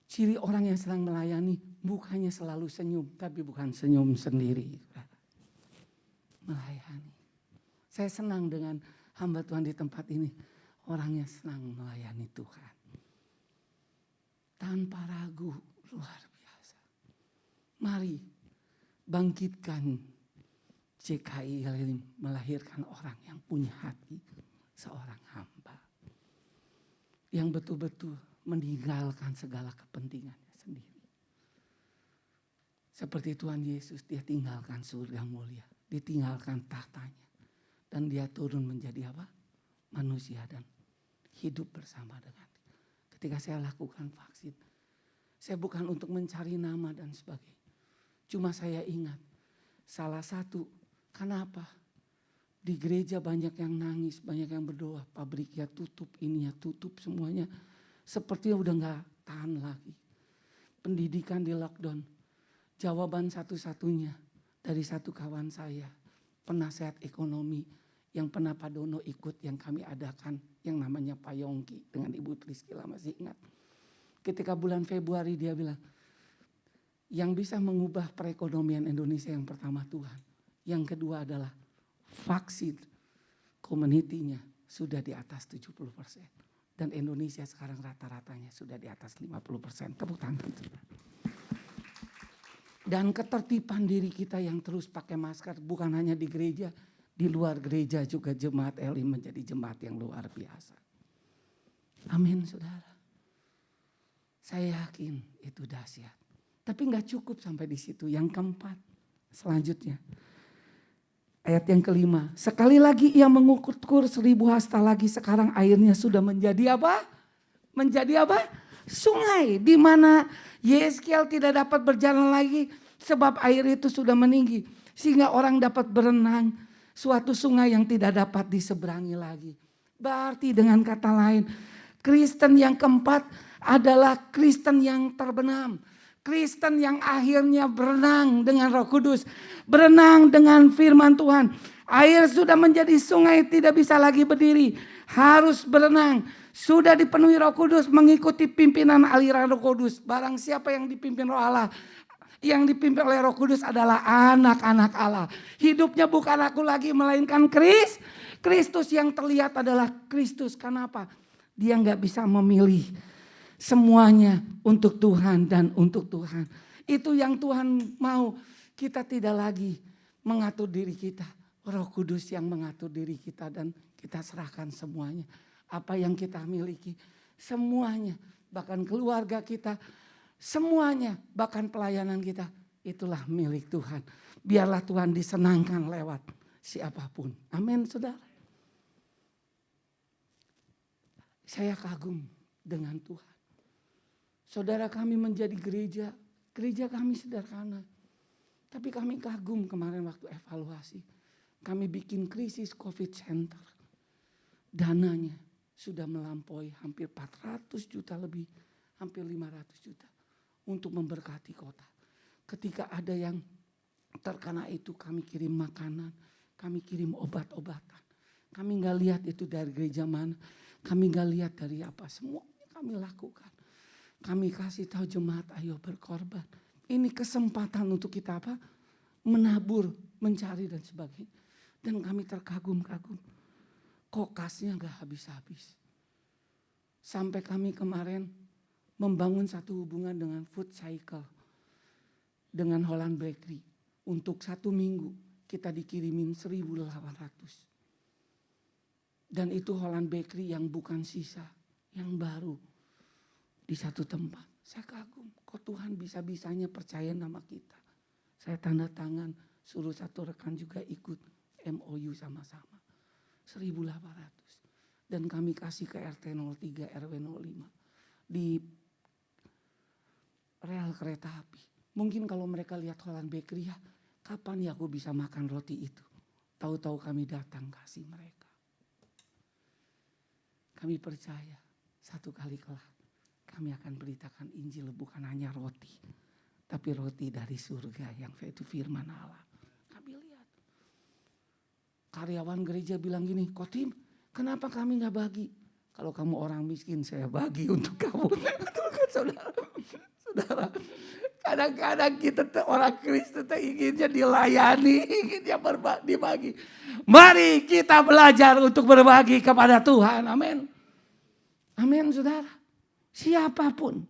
Ciri orang yang senang melayani bukannya selalu senyum. Tapi bukan senyum sendiri. Saudara. Melayani. Saya senang dengan hamba Tuhan di tempat ini. Orangnya senang melayani Tuhan. Tanpa ragu, luar biasa. Mari bangkitkan CKI melahirkan orang yang punya hati. Seorang hamba yang betul-betul meninggalkan segala kepentingannya sendiri. Seperti Tuhan Yesus, dia tinggalkan surga mulia, ditinggalkan tahtanya, dan dia turun menjadi apa? Manusia dan hidup bersama dengan dia. Ketika saya lakukan vaksin, Saya bukan untuk mencari nama dan sebagainya. Cuma saya ingat salah satu, kenapa? Di gereja banyak yang nangis, banyak yang berdoa. Pabrik ya tutup, ini ya tutup semuanya. Sepertinya udah gak tahan lagi. Pendidikan di lockdown. Jawaban satu-satunya dari satu kawan saya, penasehat ekonomi yang pernah Pak Dono ikut yang kami adakan, yang namanya Pak Yongki dengan Ibu Triskila, masih ingat. Ketika bulan Februari dia bilang, yang bisa mengubah perekonomian Indonesia yang pertama Tuhan. Yang kedua adalah vaksin community-nya sudah di atas 70%. Dan Indonesia sekarang rata-ratanya sudah di atas 50%. Tepuk tangan. Dan ketertiban diri kita yang terus pakai masker bukan hanya di gereja, di luar gereja juga jemaat Elim menjadi jemaat yang luar biasa. Amin saudara. Saya yakin itu dahsyat. Tapi gak cukup sampai di situ. Yang keempat, selanjutnya. Ayat yang kelima, sekali lagi ia mengukur 1000 hasta lagi, sekarang airnya sudah menjadi apa? Menjadi apa? Sungai, di mana Yeskiel tidak dapat berjalan lagi sebab air itu sudah meninggi. Sehingga orang dapat berenang, suatu sungai yang tidak dapat diseberangi lagi. Berarti dengan kata lain, Kristen yang keempat adalah Kristen yang terbenam. Kristen yang akhirnya berenang dengan Roh Kudus, berenang dengan firman Tuhan. Air sudah menjadi sungai, tidak bisa lagi berdiri, harus berenang. Sudah dipenuhi Roh Kudus, mengikuti pimpinan aliran Roh Kudus. Barang siapa yang dipimpin Roh Allah, yang dipimpin oleh Roh Kudus adalah anak-anak Allah. Hidupnya bukan aku lagi, melainkan Kristus yang terlihat adalah Kristus. Kenapa? Dia nggak bisa memilih. Semuanya untuk Tuhan dan untuk Tuhan. Itu yang Tuhan mau. Kita tidak lagi mengatur diri kita. Roh Kudus yang mengatur diri kita dan kita serahkan semuanya. Apa yang kita miliki, semuanya. Bahkan keluarga kita, semuanya. Bahkan pelayanan kita, itulah milik Tuhan. Biarlah Tuhan disenangkan lewat siapapun. Amin saudara. Saya kagum dengan Tuhan. Saudara kami menjadi gereja kami sederhana. Tapi kami kagum kemarin waktu evaluasi. Kami bikin krisis COVID center. Dananya sudah melampaui hampir 400 juta lebih, hampir 500 juta. Untuk memberkati kota. Ketika ada yang terkena itu kami kirim makanan, kami kirim obat-obatan. Kami gak lihat itu dari gereja mana, kami gak lihat dari apa, semuanya kami lakukan. Kami kasih tahu jemaat, ayo berkorban. Ini kesempatan untuk kita apa? Menabur, mencari dan sebagainya. Dan kami terkagum-kagum. Kokasnya gak habis-habis. Sampai kami kemarin membangun satu hubungan dengan Food Cycle. Dengan Holland Bakery. Untuk 1 minggu kita dikirimin 1.800. Dan itu Holland Bakery yang bukan sisa, yang baru. Di satu tempat, saya kagum. Kok Tuhan bisa-bisanya percaya nama kita. Saya tanda tangan, suruh satu rekan juga ikut MOU sama-sama. 1.800. Dan kami kasih ke RT 03, RW 05. Di rel kereta api. Mungkin kalau mereka lihat Holland Bakery, ya kapan ya aku bisa makan roti itu. Tahu-tahu kami datang kasih mereka. Kami percaya satu kali kelak. Kami akan beritakan Injil bukan hanya roti. Tapi roti dari surga yang itu firman Allah. Kami lihat. Karyawan gereja bilang gini, Kotim kenapa kami gak bagi? Kalau kamu orang miskin saya bagi untuk kamu. Saudara, kadang-kadang kita orang Kristen inginnya dilayani, inginnya dibagi. Mari kita belajar untuk berbagi kepada Tuhan. Amin. Amin saudara. Siapapun.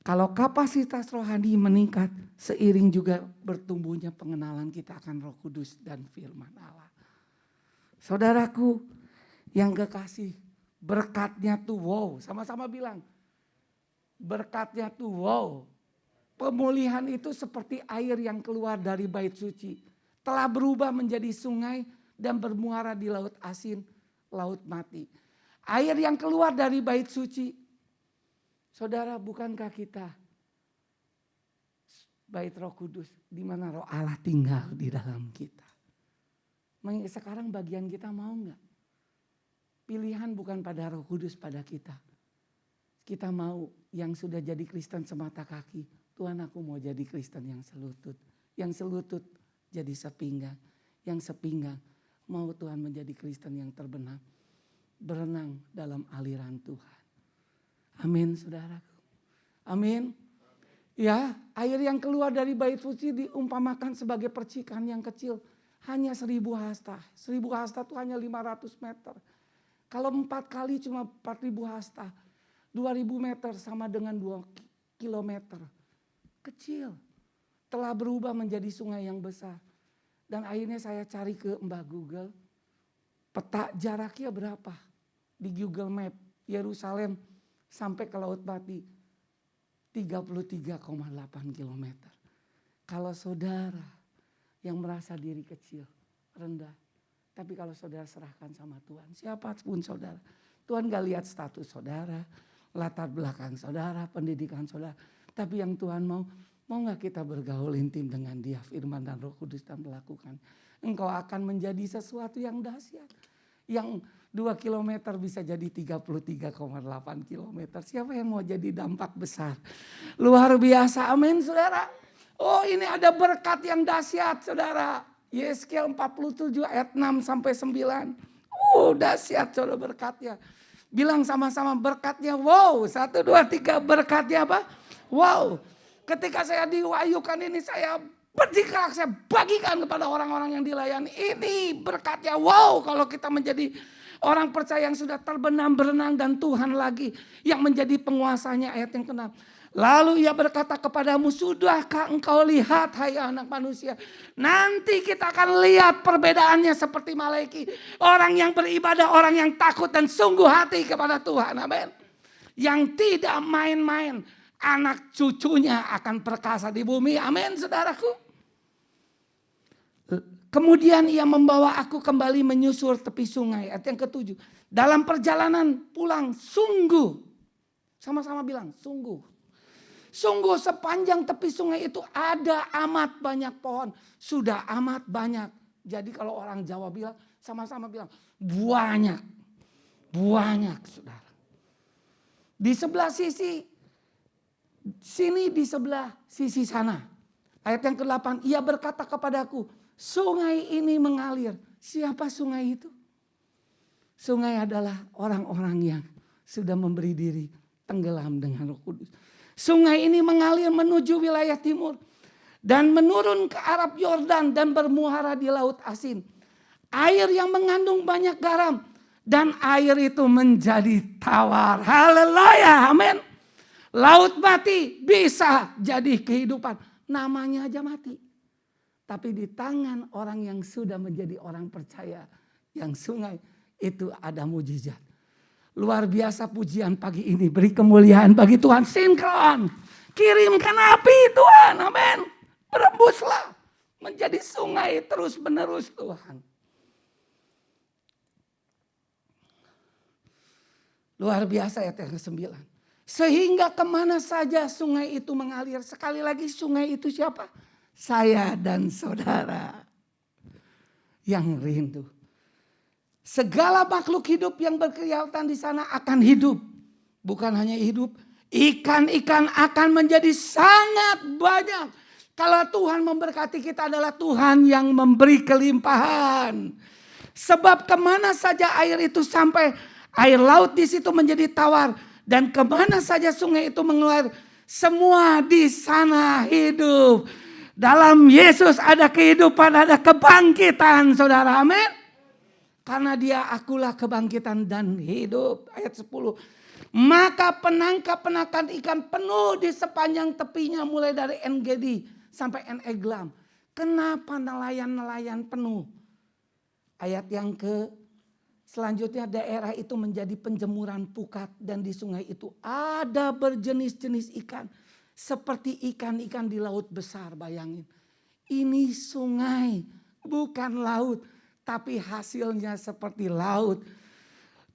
Kalau kapasitas rohani meningkat, seiring juga bertumbuhnya pengenalan kita akan Roh Kudus dan firman Allah. Saudaraku yang kekasih, berkatnya tuh wow. Sama-sama bilang, berkatnya tuh wow. Pemulihan itu seperti air yang keluar dari bait suci. Telah berubah menjadi sungai dan bermuara di laut asin, laut mati. Air yang keluar dari bait suci Saudara, bukankah kita bait Roh Kudus di mana Roh Allah tinggal di dalam kita? Sekarang bagian kita mau enggak? Pilihan bukan pada Roh Kudus, pada kita. Kita mau yang sudah jadi Kristen semata kaki. Tuhan, aku mau jadi Kristen yang selutut. Yang selutut jadi sepinggang. Yang sepinggang mau Tuhan menjadi Kristen yang terbenam. Berenang dalam aliran Tuhan. Amin, saudaraku. Amin. Ya, air yang keluar dari bait suci diumpamakan sebagai percikan yang kecil. Hanya 1000 hasta. 1000 hasta itu hanya 500 meter. Kalau 4 kali cuma 4000 hasta. 2000 meter sama dengan 2 kilometer. Kecil. Telah berubah menjadi sungai yang besar. Dan akhirnya saya cari ke Mbah Google. Peta jaraknya berapa? Di Google Map. Yerusalem sampai ke Laut Mati. 33,8 kilometer. Kalau saudara yang merasa diri kecil, rendah. Tapi kalau saudara serahkan sama Tuhan, siapapun saudara. Tuhan gak lihat status saudara, latar belakang saudara, pendidikan saudara. Tapi yang Tuhan mau gak kita bergaul intim dengan Dia, firman dan Roh Kudus dan melakukan. Engkau akan menjadi sesuatu yang dahsyat. Yang 2 kilometer bisa jadi 33,8 kilometer. Siapa yang mau jadi dampak besar? Luar biasa, amin saudara. Oh, ini ada berkat yang dahsyat saudara. Yeskiel 47 ayat 6 sampai 9. Dahsyat saudara berkatnya. Bilang sama-sama berkatnya. Wow, 1, 2, 3 berkatnya apa? Wow. Ketika saya diwahyukan ini saya berjikrak, saya bagikan kepada orang-orang yang dilayani. Ini berkatnya. Wow, kalau kita menjadi orang percaya yang sudah terbenam, berenang dan Tuhan lagi yang menjadi penguasanya. Ayat yang ke-6. Lalu ia berkata kepadamu, sudahkah engkau lihat hai anak manusia? Nanti kita akan lihat perbedaannya seperti Maleki. Orang yang beribadah, orang yang takut dan sungguh hati kepada Tuhan. Amin. Yang tidak main-main. Anak cucunya akan perkasa di bumi. Amin saudaraku. Kemudian ia membawa aku kembali menyusur tepi sungai. Ayat yang ke-7. Dalam perjalanan pulang sungguh. Sama-sama bilang sungguh. Sungguh sepanjang tepi sungai itu ada amat banyak pohon. Sudah amat banyak. Jadi kalau orang Jawa bilang, sama-sama bilang banyak. Banyak saudara. Di sebelah sisi sini, di sebelah sisi sana. Ayat yang ke-8, ia berkata kepadaku, sungai ini mengalir. Siapa sungai itu? Sungai adalah orang-orang yang sudah memberi diri tenggelam dengan Roh Kudus. Sungai ini mengalir menuju wilayah timur dan menurun ke Arab Yordan dan bermuara di Laut Asin. Air yang mengandung banyak garam dan air itu menjadi tawar. Haleluya, amin. Laut mati bisa jadi kehidupan. Namanya aja mati. Tapi di tangan orang yang sudah menjadi orang percaya, yang sungai itu ada mujizat. Luar biasa pujian pagi ini. Beri kemuliaan bagi Tuhan. Sinkron. Kirimkan api Tuhan. Amin. Berembuslah. Menjadi sungai terus menerus Tuhan. Luar biasa ayat yang ke-9. Sehingga kemana saja sungai itu mengalir. Sekali lagi sungai itu siapa? Saya dan saudara. Yang rindu. Segala makhluk hidup yang berkegiatan di sana akan hidup. Bukan hanya hidup. Ikan-ikan akan menjadi sangat banyak. Kalau Tuhan memberkati kita adalah Tuhan yang memberi kelimpahan. Sebab kemana saja air itu sampai, air laut di situ menjadi tawar. Dan kemana saja sungai itu mengalir, semua di sana hidup. Dalam Yesus ada kehidupan, ada kebangkitan saudara, amin. Karena dia akulah kebangkitan dan hidup. Ayat 10. Maka penangkap-penangkapan ikan penuh di sepanjang tepinya mulai dari En-Gedi sampai En-Eglam. Kenapa nelayan-nelayan penuh? Ayat yang selanjutnya daerah itu menjadi penjemuran pukat. Dan di sungai itu ada berjenis-jenis ikan. Seperti ikan-ikan di laut besar, bayangin. Ini sungai, bukan laut. Tapi hasilnya seperti laut.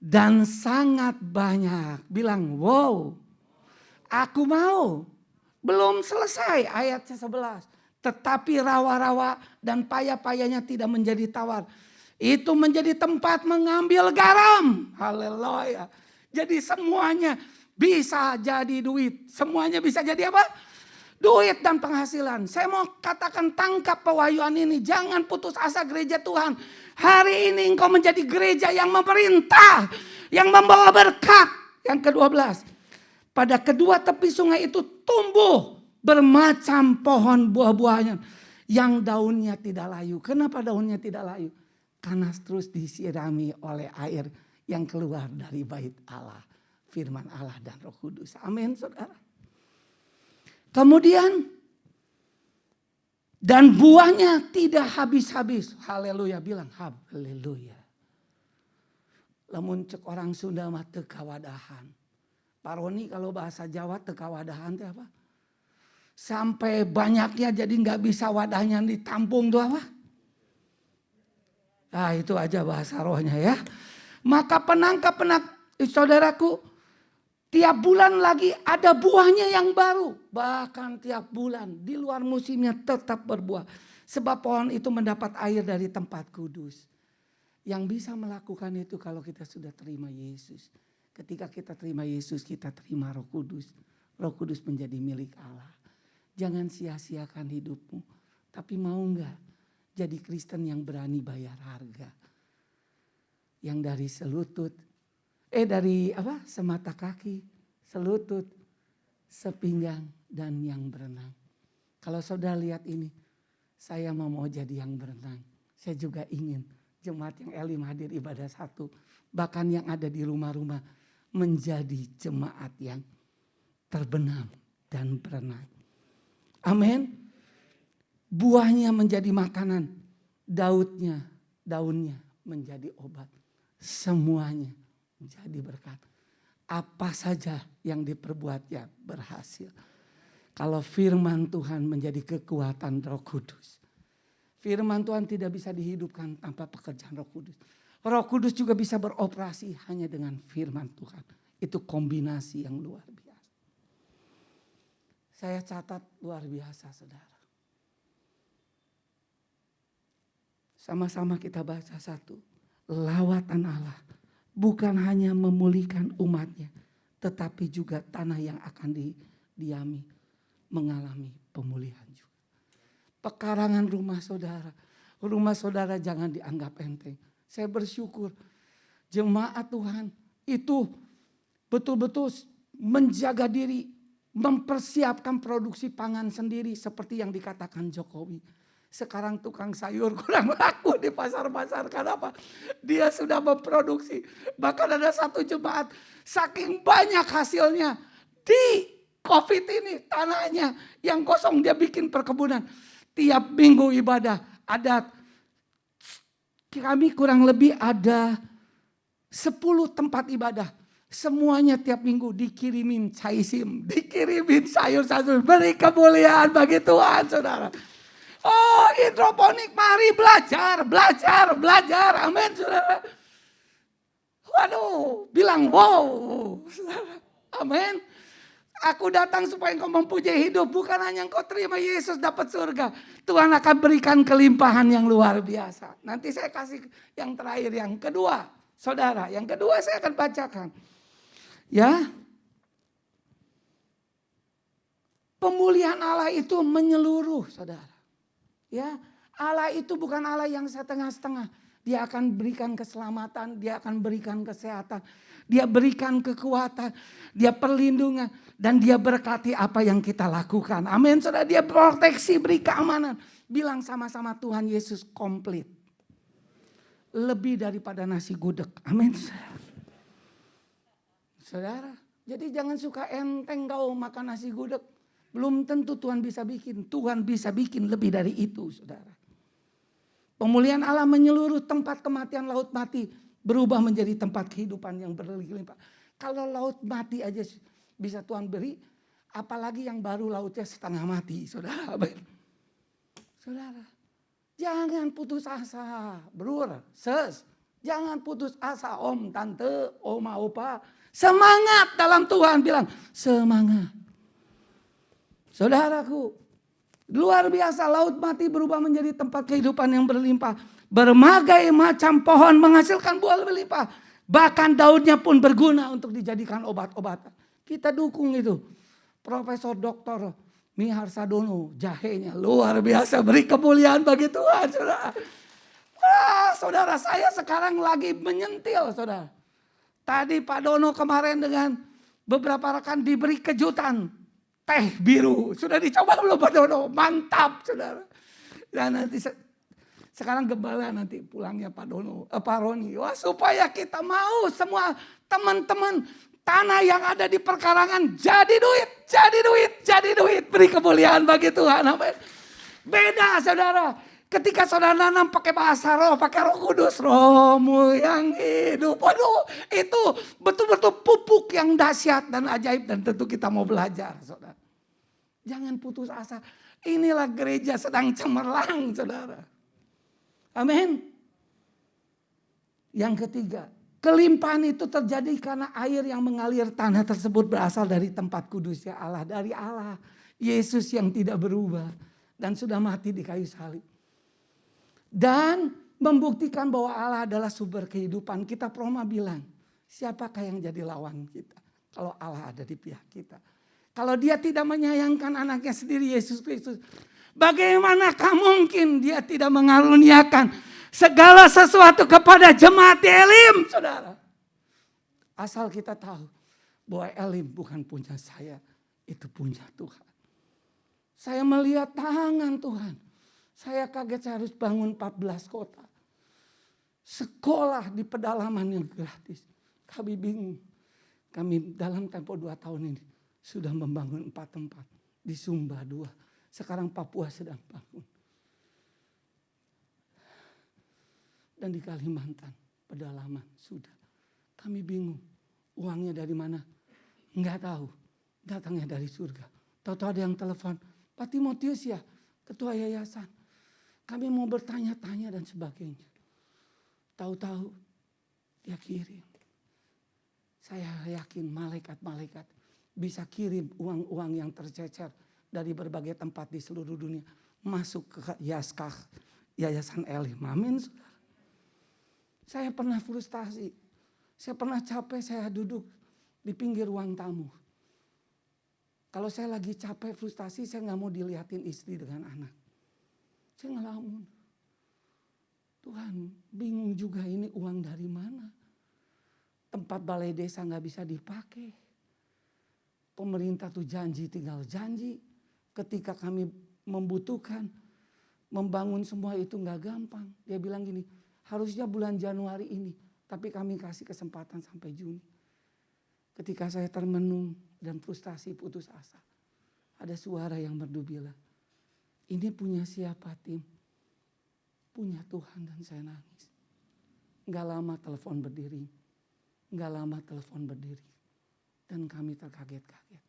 Dan sangat banyak. Bilang wow. Aku mau. Belum selesai ayatnya 11. Tetapi rawa-rawa dan paya-payanya tidak menjadi tawar. Itu menjadi tempat mengambil garam. Haleluya. Jadi semuanya bisa jadi duit. Semuanya bisa jadi apa? Duit dan penghasilan. Saya mau katakan, tangkap pewahyuan ini. Jangan putus asa gereja Tuhan. Hari ini engkau menjadi gereja yang memerintah. Yang membawa berkat. Yang ke-12. Pada kedua tepi sungai itu tumbuh bermacam pohon buah-buahan. Yang daunnya tidak layu. Kenapa daunnya tidak layu? Karena terus disirami oleh air yang keluar dari bait Allah. Firman Allah dan Roh Kudus. Amin, saudara. Kemudian, dan buahnya tidak habis-habis. Haleluya, bilang haleluya. Lamun cek orang Sunda mah teu kawadahan. Paroni kalau bahasa Jawa teu kawadahan itu apa? Sampai banyaknya jadi nggak bisa wadahnya ditampung tuh apa? Nah itu aja bahasa rohnya ya. Maka saudaraku, tiap bulan lagi ada buahnya yang baru. Bahkan tiap bulan di luar musimnya tetap berbuah. Sebab pohon itu mendapat air dari tempat kudus. Yang bisa melakukan itu kalau kita sudah terima Yesus. Ketika kita terima Yesus, kita terima Roh Kudus. Roh Kudus menjadi milik Allah. Jangan sia-siakan hidupmu. Tapi mau enggak jadi Kristen yang berani bayar harga? Yang dari selutut, semata kaki, selutut, sepinggang, dan yang berenang. Kalau saudara lihat ini, saya mau jadi yang berenang. Saya juga ingin jemaat yang Elim hadir ibadah satu. Bahkan yang ada di rumah-rumah menjadi jemaat yang terbenam dan berenang. Amin. Buahnya menjadi makanan, daunnya menjadi obat. Semuanya menjadi berkat. Apa saja yang diperbuatnya berhasil. Kalau firman Tuhan menjadi kekuatan Roh Kudus. Firman Tuhan tidak bisa dihidupkan tanpa pekerjaan Roh Kudus. Roh Kudus juga bisa beroperasi hanya dengan firman Tuhan. Itu kombinasi yang luar biasa. Saya catat luar biasa, saudara. Sama-sama kita baca satu. Lawatan Allah bukan hanya memulihkan umatnya, tetapi juga tanah yang akan didiami mengalami pemulihan juga. Pekarangan rumah saudara jangan dianggap enteng. Saya bersyukur jemaat Tuhan itu betul-betul menjaga diri, mempersiapkan produksi pangan sendiri seperti yang dikatakan Jokowi. Sekarang tukang sayur kurang laku di pasar-pasar. Kenapa? Dia sudah memproduksi. Bahkan ada satu jemaat saking banyak hasilnya di COVID ini, tanahnya yang kosong dia bikin perkebunan. Tiap minggu ibadah ada, kami kurang lebih ada 10 tempat ibadah. Semuanya tiap minggu dikirimin caisim, dikirimin sayur-sayur. Beri kemuliaan bagi Tuhan, saudara. Oh, hidroponik, mari belajar. Amin, saudara. Waduh, bilang wow. Amin. Aku datang supaya engkau mempunyai hidup. Bukan hanya engkau terima Yesus dapat surga. Tuhan akan berikan kelimpahan yang luar biasa. Nanti saya kasih yang terakhir, yang kedua. Saudara, yang kedua saya akan bacakan. Ya. Pemulihan Allah itu menyeluruh, saudara. Ya, Allah itu bukan Allah yang setengah-setengah. Dia akan berikan keselamatan, dia akan berikan kesehatan, dia berikan kekuatan, dia perlindungan, dan dia berkati apa yang kita lakukan. Amin, saudara. Dia proteksi, beri keamanan. Bilang sama-sama, Tuhan Yesus komplit. Lebih daripada nasi gudeg. Amin, saudara. Jadi jangan suka enteng kau makan nasi gudeg. Belum tentu Tuhan bisa bikin. Tuhan bisa bikin lebih dari itu, saudara. Pemulihan Allah menyeluruh. Tempat kematian laut mati berubah menjadi tempat kehidupan yang berlimpah. Kalau laut mati aja bisa Tuhan beri, apalagi yang baru lautnya setengah mati, saudara. Saudara, jangan putus asa, brur, sis. Jangan putus asa, om, tante, oma, opa. Semangat dalam Tuhan, bilang semangat. Saudaraku, luar biasa, laut mati berubah menjadi tempat kehidupan yang berlimpah. Berbagai macam pohon menghasilkan buah berlimpah. Bahkan daunnya pun berguna untuk dijadikan obat-obatan. Kita dukung itu. Profesor Dr. Mihar Sadono, jahenya luar biasa, beri kemuliaan bagi Tuhan, saudara. Saudara, saya sekarang lagi menyentil, saudara. Tadi Pak Dono kemarin dengan beberapa rekan diberi kejutan. Teh biru. Sudah dicoba belum Pak Dono? Mantap, saudara. Dan nanti sekarang gembala nanti pulangnya Pak Dono, Pak Roni. Wah, supaya kita mau semua teman-teman tanah yang ada di perkarangan jadi duit, jadi duit, jadi duit. Beri kemuliaan bagi Tuhan. Amin. Beda, saudara. Ketika saudara nanam pakai bahasa roh, pakai Roh Kudus, rohmu yang hidup. Waduh, itu betul-betul pupuk yang dahsyat dan ajaib, dan tentu kita mau belajar, saudara. Jangan putus asa. Inilah gereja sedang cemerlang, saudara. Amin. Yang ketiga, kelimpahan itu terjadi karena air yang mengalir tanah tersebut berasal dari tempat kudusnya Allah. Dari Allah, Yesus yang tidak berubah dan sudah mati di kayu salib. Dan membuktikan bahwa Allah adalah sumber kehidupan. Kita Proma bilang, siapakah yang jadi lawan kita kalau Allah ada di pihak kita? Kalau dia tidak menyayangkan anaknya sendiri Yesus Kristus, bagaimanakah mungkin dia tidak mengaruniakan segala sesuatu kepada jemaat di Elim, saudara? Asal kita tahu bahwa Elim bukan punya saya, itu punya Tuhan. Saya melihat tangan Tuhan. Saya kaget, saya harus bangun 14 kota. Sekolah di pedalaman yang gratis. Kami bingung. Kami dalam tempo 2 tahun ini sudah membangun 4 tempat. Di Sumba 2. Sekarang Papua sedang bangun. Dan di Kalimantan pedalaman sudah. Kami bingung. Uangnya dari mana? Enggak tahu. Datangnya dari surga. Tahu-tahu ada yang telepon. Pak Timotius ya, ketua yayasan. Kami mau bertanya-tanya dan sebagainya. Tahu-tahu dia kirim. Saya yakin malaikat-malaikat bisa kirim uang-uang yang tercecer dari berbagai tempat di seluruh dunia. Masuk ke Yaskah, Yayasan Elim. Amin, saudara. Saya pernah frustasi. Saya pernah capek, saya duduk di pinggir ruang tamu. Kalau saya lagi capek, frustasi, saya gak mau dilihatin istri dengan anak. Saya ngelamun. Tuhan, bingung juga ini uang dari mana. Tempat balai desa gak bisa dipakai. Pemerintah tuh janji, tinggal janji. Ketika kami membutuhkan, membangun semua itu gak gampang. Dia bilang gini, harusnya bulan Januari ini. Tapi kami kasih kesempatan sampai Juni. Ketika saya termenung dan frustasi, putus asa. Ada suara yang merdu bilang, ini punya siapa Tim? Punya Tuhan. Dan saya nangis. Gak lama telepon berdiri. Gak lama telepon berdiri. Dan kami terkaget-kaget.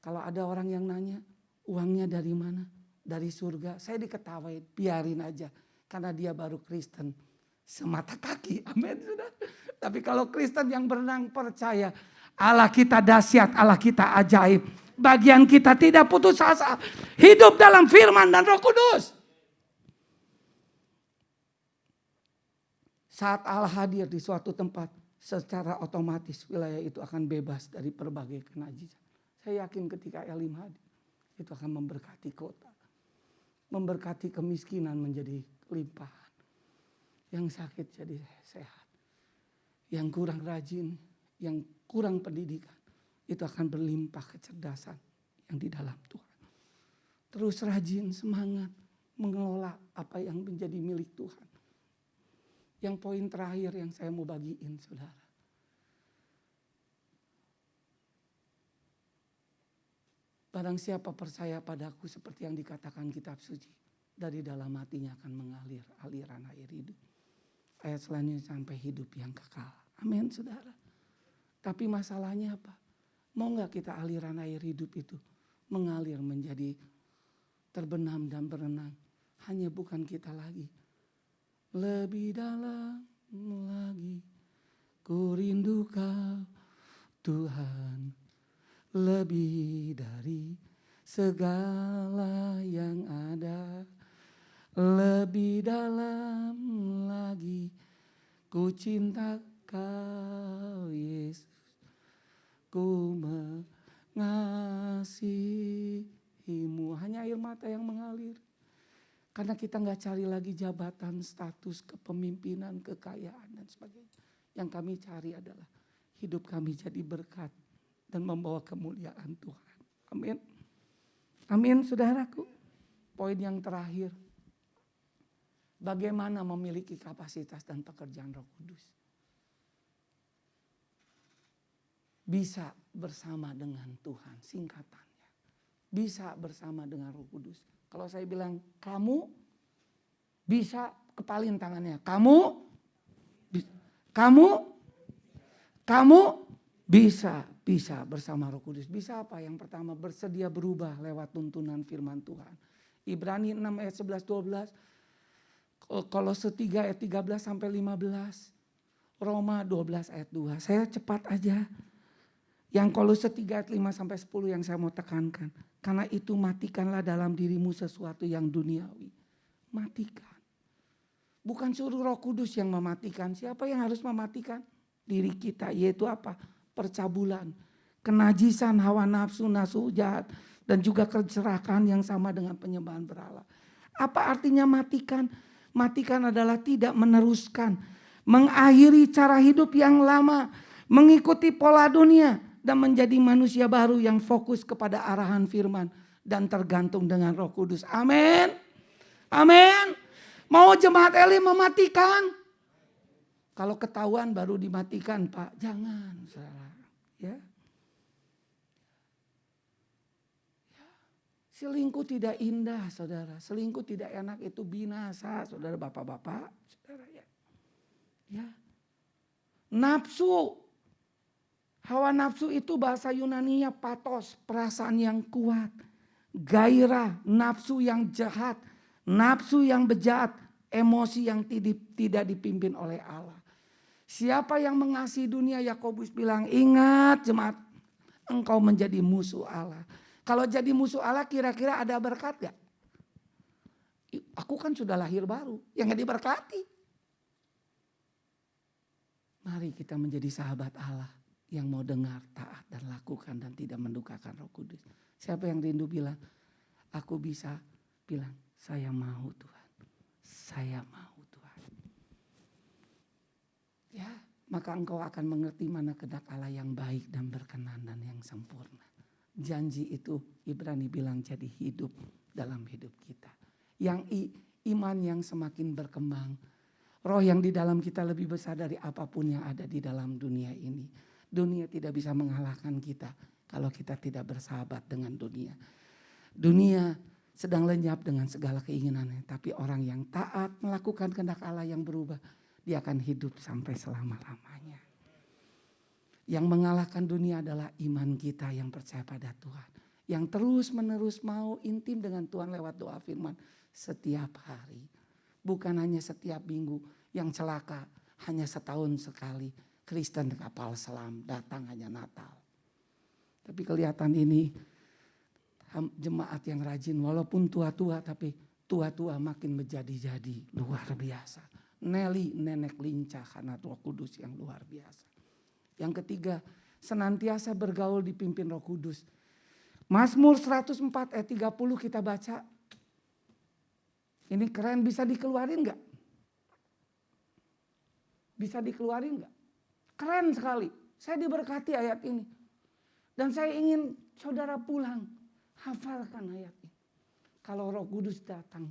Kalau ada orang yang nanya, uangnya dari mana? Dari surga. Saya diketawain, biarin aja. Karena dia baru Kristen. Semata kaki, amin sudah. Tapi kalau Kristen yang berenang percaya, Allah kita dahsyat, Allah kita ajaib. Bagian kita tidak putus asa. Hidup dalam firman dan Roh Kudus. Saat Allah hadir di suatu tempat, secara otomatis wilayah itu akan bebas dari berbagai kenajisan. Saya yakin ketika Elim hadir, itu akan memberkati kota. Memberkati kemiskinan menjadi kelimpahan. Yang sakit jadi sehat. Yang kurang rajin, yang kurang pendidikan, itu akan berlimpah kecerdasan yang di dalam Tuhan. Terus rajin, semangat mengelola apa yang menjadi milik Tuhan. Yang poin terakhir yang saya mau bagiin, saudara. Barang siapa percaya padaku seperti yang dikatakan kitab suci, dari dalam hatinya akan mengalir aliran air hidup. Ayat selanjutnya sampai hidup yang kekal. Amin, saudara. Tapi masalahnya apa? Mau gak kita aliran air hidup itu mengalir menjadi terbenam dan berenang? Hanya bukan kita lagi. Lebih dalam lagi ku rindu kau Tuhan. Lebih dari segala yang ada. Lebih dalam lagi ku cinta Kau Yesus, ku mengasihimu. Hanya air mata yang mengalir. Karena kita gak cari lagi jabatan, status, kepemimpinan, kekayaan dan sebagainya. Yang kami cari adalah hidup kami jadi berkat dan membawa kemuliaan Tuhan. Amin. Amin saudaraku. Poin yang terakhir. Bagaimana memiliki kapasitas dan pekerjaan Roh Kudus? Bisa bersama dengan Tuhan, singkatannya. Bisa bersama dengan Roh Kudus. Kalau saya bilang kamu bisa, kepalin tangannya. Kamu bisa bersama Roh Kudus. Bisa apa? Yang pertama, bersedia berubah lewat tuntunan firman Tuhan. Ibrani 6 ayat 11-12. Kolose 3 ayat 13 sampai 15. Roma 12 ayat 2. Saya cepat aja. Yang Kolose 3 ayat 5 sampai 10 yang saya mau tekankan. Karena itu matikanlah dalam dirimu sesuatu yang duniawi. Matikan. Bukan suruh Roh Kudus yang mematikan. Siapa yang harus mematikan? Diri kita, yaitu apa? Percabulan, kenajisan, hawa nafsu, nafsu jahat, dan juga keserakahan yang sama dengan penyembahan berhala. Apa artinya matikan? Matikan adalah tidak meneruskan, mengakhiri cara hidup yang lama, mengikuti pola dunia, dan menjadi manusia baru yang fokus kepada arahan firman dan tergantung dengan Roh Kudus. Amin. Amin. Mau jemaat Elim mematikan? Kalau ketahuan baru dimatikan, Pak. Jangan, saudara. Ya. Selingkuh tidak indah, saudara. Selingkuh tidak enak, itu binasa, saudara, bapak-bapak, saudara ya. Ya. Nafsu. Hawa nafsu itu bahasa Yunaninya patos, perasaan yang kuat. Gairah, nafsu yang jahat, nafsu yang bejat, emosi yang tidak dipimpin oleh Allah. Siapa yang mengasihi dunia, Yakobus bilang, ingat jemaat, engkau menjadi musuh Allah. Kalau jadi musuh Allah kira-kira ada berkat gak? Aku kan sudah lahir baru, yang gak diberkati. Mari kita menjadi sahabat Allah yang mau dengar, taat dan lakukan dan tidak mendukakan Roh Kudus. Siapa yang rindu bilang, aku bisa bilang, saya mau Tuhan. Saya mau Tuhan. Ya, maka engkau akan mengerti mana kehendak Allah yang baik dan berkenan dan yang sempurna. Janji itu Ibrani bilang jadi hidup dalam hidup kita. Yang iman yang semakin berkembang. Roh yang di dalam kita lebih besar dari apapun yang ada di dalam dunia ini. Dunia tidak bisa mengalahkan kita kalau kita tidak bersahabat dengan dunia. Dunia sedang lenyap dengan segala keinginannya. Tapi orang yang taat melakukan kehendak Allah yang berubah, dia akan hidup sampai selama-lamanya. Yang mengalahkan dunia adalah iman kita yang percaya pada Tuhan. Yang terus menerus mau intim dengan Tuhan lewat doa firman setiap hari. Bukan hanya setiap minggu, yang celaka hanya setahun sekali. Kristen kapal selam datang hanya Natal. Tapi kelihatan ini jemaat yang rajin walaupun tua-tua tapi tua-tua makin menjadi-jadi luar biasa. Nelly nenek lincah karena Roh Kudus yang luar biasa. Yang ketiga, senantiasa bergaul dipimpin Roh Kudus. Mazmur 104 ayat 30 kita baca. Ini keren, bisa dikeluarin gak? Bisa dikeluarin gak? Keren sekali. Saya diberkati ayat ini. Dan saya ingin saudara pulang, hafalkan ayat ini. Kalau Roh Kudus datang,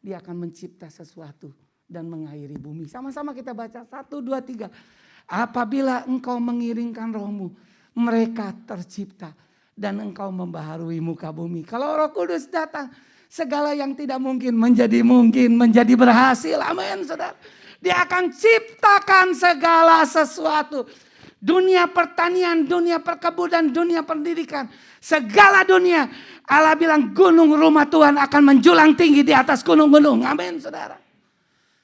dia akan mencipta sesuatu dan mengairi bumi. Sama-sama kita baca 1, 2, 3. Apabila engkau mengiringkan rohmu, mereka tercipta dan engkau membaharui muka bumi. Kalau Roh Kudus datang, segala yang tidak mungkin, menjadi berhasil. Amin, saudara. Dia akan ciptakan segala sesuatu. Dunia pertanian, dunia perkebunan, dunia pendidikan. Segala dunia. Allah bilang gunung rumah Tuhan akan menjulang tinggi di atas gunung-gunung. Amin, saudara.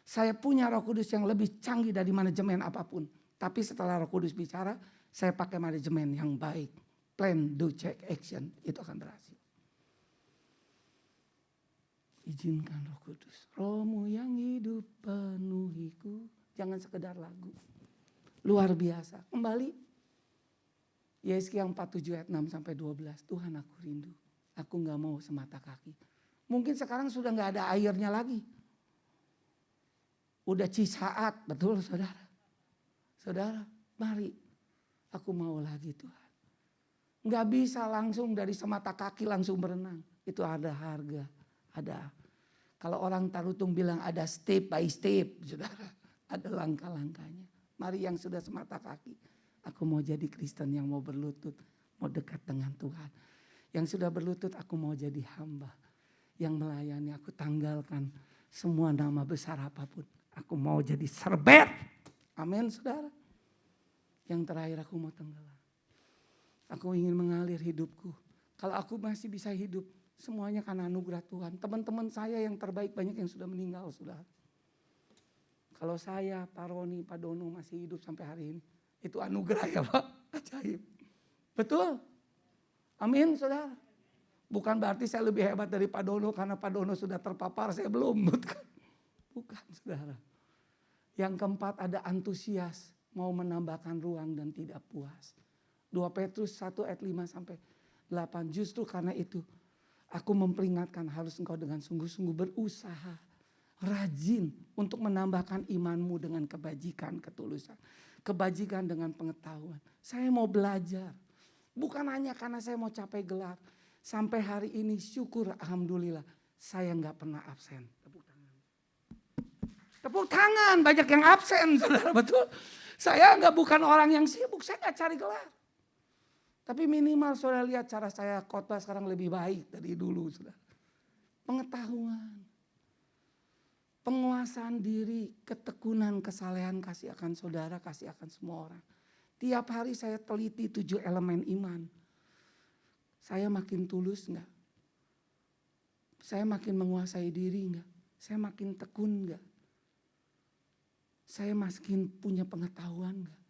Saya punya Roh Kudus yang lebih canggih dari manajemen apapun. Tapi setelah Roh Kudus bicara, saya pakai manajemen yang baik. Plan, do, check, action. Itu akan berhasil. Izinkan Roh Kudus, Roh-Mu yang hidup penuhiku. Jangan sekedar lagu. Luar biasa. Kembali. Yesaya 47 ayat 6 sampai 12. Tuhan aku rindu. Aku gak mau semata kaki. Mungkin sekarang sudah gak ada airnya lagi. Udah cisaat, betul saudara. Saudara, mari. Aku mau lagi Tuhan. Gak bisa langsung dari semata kaki langsung berenang. Itu ada harga. Ada. Kalau orang Tarutung bilang ada step by step, saudara. Ada langkah-langkahnya. Mari yang sudah semata kaki. Aku mau jadi Kristen yang mau berlutut. Mau dekat dengan Tuhan. Yang sudah berlutut aku mau jadi hamba. Yang melayani aku tanggalkan semua nama besar apapun. Aku mau jadi serbet. Amin saudara. Yang terakhir aku mau tenggelam. Aku ingin mengalir hidupku. Kalau aku masih bisa hidup. Semuanya karena anugerah Tuhan. Teman-teman saya yang terbaik banyak yang sudah meninggal saudara. Kalau saya, Pak Roni, Pak Dono masih hidup sampai hari ini. Itu anugerah ya Pak. Ajaib. Betul. Amin saudara. Bukan berarti saya lebih hebat dari Pak Dono. Karena Pak Dono sudah terpapar, saya belum. Bukan saudara. Yang keempat ada antusias. Mau menambahkan ruang dan tidak puas. 2 Petrus 1 ayat 5 sampai 8. Justru karena itu. Aku memperingatkan harus engkau dengan sungguh-sungguh berusaha. Rajin untuk menambahkan imanmu dengan kebajikan, ketulusan. Kebajikan dengan pengetahuan. Saya mau belajar. Bukan hanya karena saya mau capai gelar. Sampai hari ini syukur alhamdulillah. Saya gak pernah absen. Tepuk tangan. Tepuk tangan, banyak yang absen saudara, betul. Saya bukan orang yang sibuk, saya gak cari gelar. Tapi minimal saudara lihat cara saya khotbah sekarang lebih baik dari dulu saudara. Pengetahuan. Penguasaan diri, ketekunan, kesalehan kasih akan saudara, kasih akan semua orang. Tiap hari saya teliti 7 elemen iman. Saya makin tulus enggak? Saya makin menguasai diri enggak? Saya makin tekun enggak? Saya makin punya pengetahuan enggak?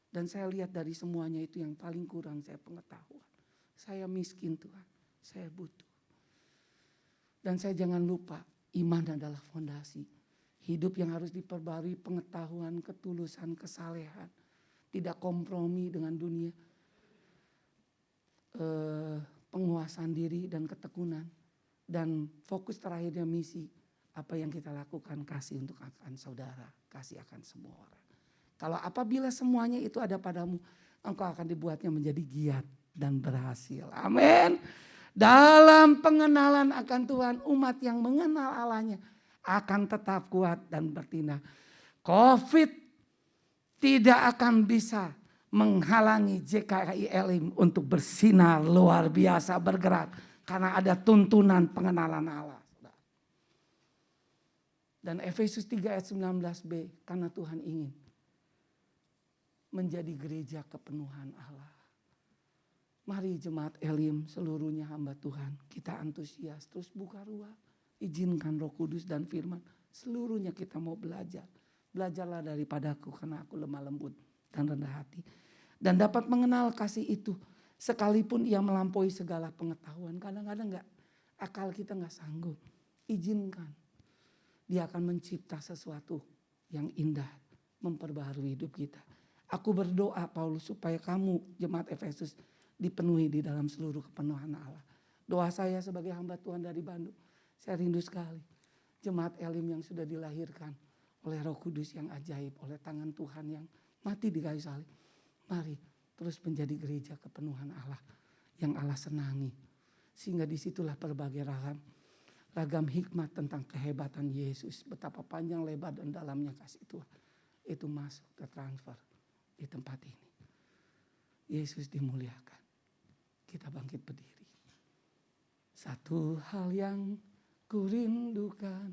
Dan saya lihat dari semuanya itu yang paling kurang saya pengetahuan. Saya miskin Tuhan, saya butuh. Dan saya jangan lupa iman adalah fondasi. Hidup yang harus diperbarui pengetahuan, ketulusan, kesalehan. Tidak kompromi dengan dunia. Penguasaan diri dan ketekunan. Dan fokus terakhirnya misi. Apa yang kita lakukan kasih untuk akan saudara. Kasih akan semua orang. Kalau apabila semuanya itu ada padamu, engkau akan dibuatnya menjadi giat dan berhasil. Amin. Dalam pengenalan akan Tuhan, umat yang mengenal Allahnya akan tetap kuat dan bertindak. COVID tidak akan bisa menghalangi JKI Elim untuk bersinar luar biasa bergerak. Karena ada tuntunan pengenalan Allah. Dan Efesus 3 ayat 19b, karena Tuhan ingin menjadi gereja kepenuhan Allah. Mari jemaat Elim seluruhnya hamba Tuhan. Kita antusias terus buka ruang. Izinkan Roh Kudus dan firman. Seluruhnya kita mau belajar. Belajarlah daripadaku karena aku lemah lembut dan rendah hati. Dan dapat mengenal kasih itu. Sekalipun ia melampaui segala pengetahuan. Kadang-kadang akal kita gak sanggup. Izinkan. Dia akan mencipta sesuatu yang indah. Memperbaharui hidup kita. Aku berdoa Paulus supaya kamu jemaat Efesus dipenuhi di dalam seluruh kepenuhan Allah. Doa saya sebagai hamba Tuhan dari Bandung. Saya rindu sekali jemaat Elim yang sudah dilahirkan oleh Roh Kudus yang ajaib. Oleh tangan Tuhan yang mati di kayu salib. Mari terus menjadi gereja kepenuhan Allah yang Allah senangi. Sehingga disitulah berbagai ragam hikmat tentang kehebatan Yesus. Betapa panjang, lebar dan dalamnya kasih Tuhan. Itu masuk ke transfer di tempat ini. Yesus dimuliakan. Kita bangkit berdiri. Satu hal yang kurindukan,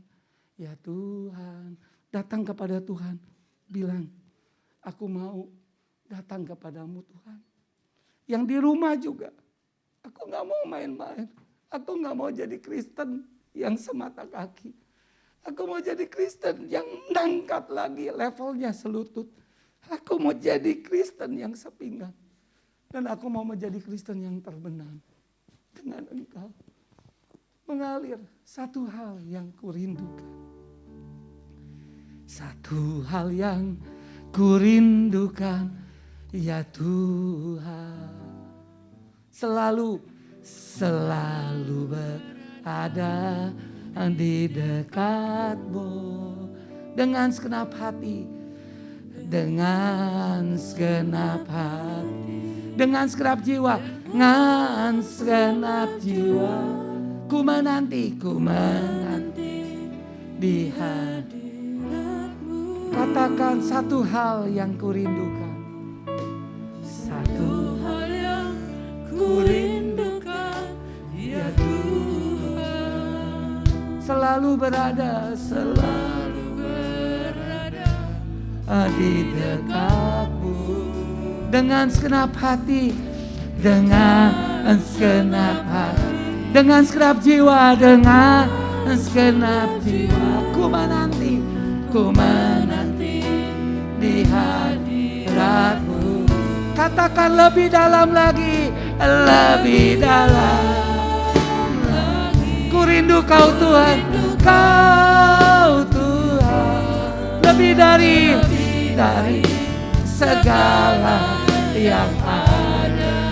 ya Tuhan. Datang kepada Tuhan, bilang, aku mau datang kepadamu Tuhan. Yang di rumah juga, aku gak mau main-main. Aku gak mau jadi Kristen yang semata kaki. Aku mau jadi Kristen yang mengangkat lagi levelnya selutut. Aku mau jadi Kristen yang sepinggang. Dan aku mau menjadi Kristen yang terbenam dengan Engkau. mengalir. Satu hal yang kurindukan. Satu hal yang kurindukan, ya Tuhan. Selalu berada di dekatmu. Dengan segenap hati. Dengan segenap hati. Dengan segenap jiwa. Dengan segenap jiwa. Ku menanti di hadiratmu. Katakan satu hal yang kurindukan. Satu hal yang kurindukan, ya Tuhan. Selalu berada di dekatmu. Dengan segenap hati. Dengan segenap hati. Dengan segenap jiwa, dengan segenap jiwa, ku menanti di hadiratmu. Katakan lebih dalam lagi, lebih dalam lagi. Ku rindu kau Tuhan, kau Tuhan, lebih dari segala yang ada.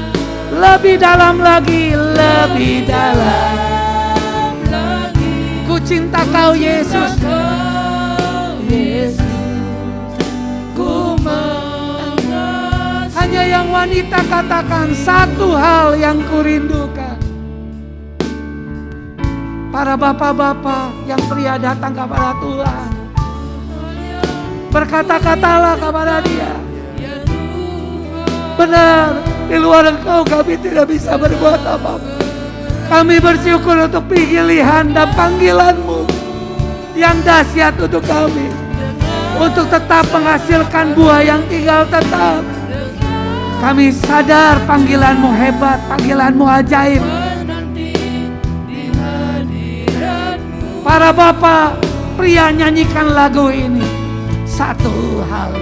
Lebih dalam lagi, lebih dalam lagi. Ku cinta kau Yesus, ku mengasihi. Hanya yang wanita katakan satu hal yang kurindukan. Para bapak-bapak yang pria datang kepada Tuhan, berkata-katalah kepada Dia. Benar, di luar Engkau kami tidak bisa berbuat apa-apa. Kami bersyukur untuk pilihan dan panggilan-Mu yang dahsyat untuk kami. Untuk tetap menghasilkan buah yang tinggal tetap. Kami sadar panggilan-Mu hebat, panggilan-Mu ajaib. Para bapak, pria nyanyikan lagu ini. Satu hal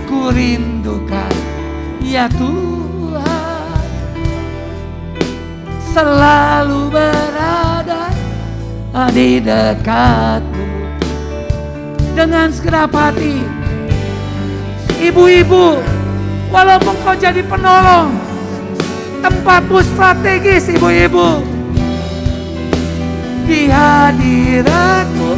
ku rindukan, ya Tuhan, selalu berada di dekatmu. Dengan segenap hati. Ibu-ibu, walaupun kau jadi penolong, tempatmu strategis ibu-ibu. Di hadiratmu,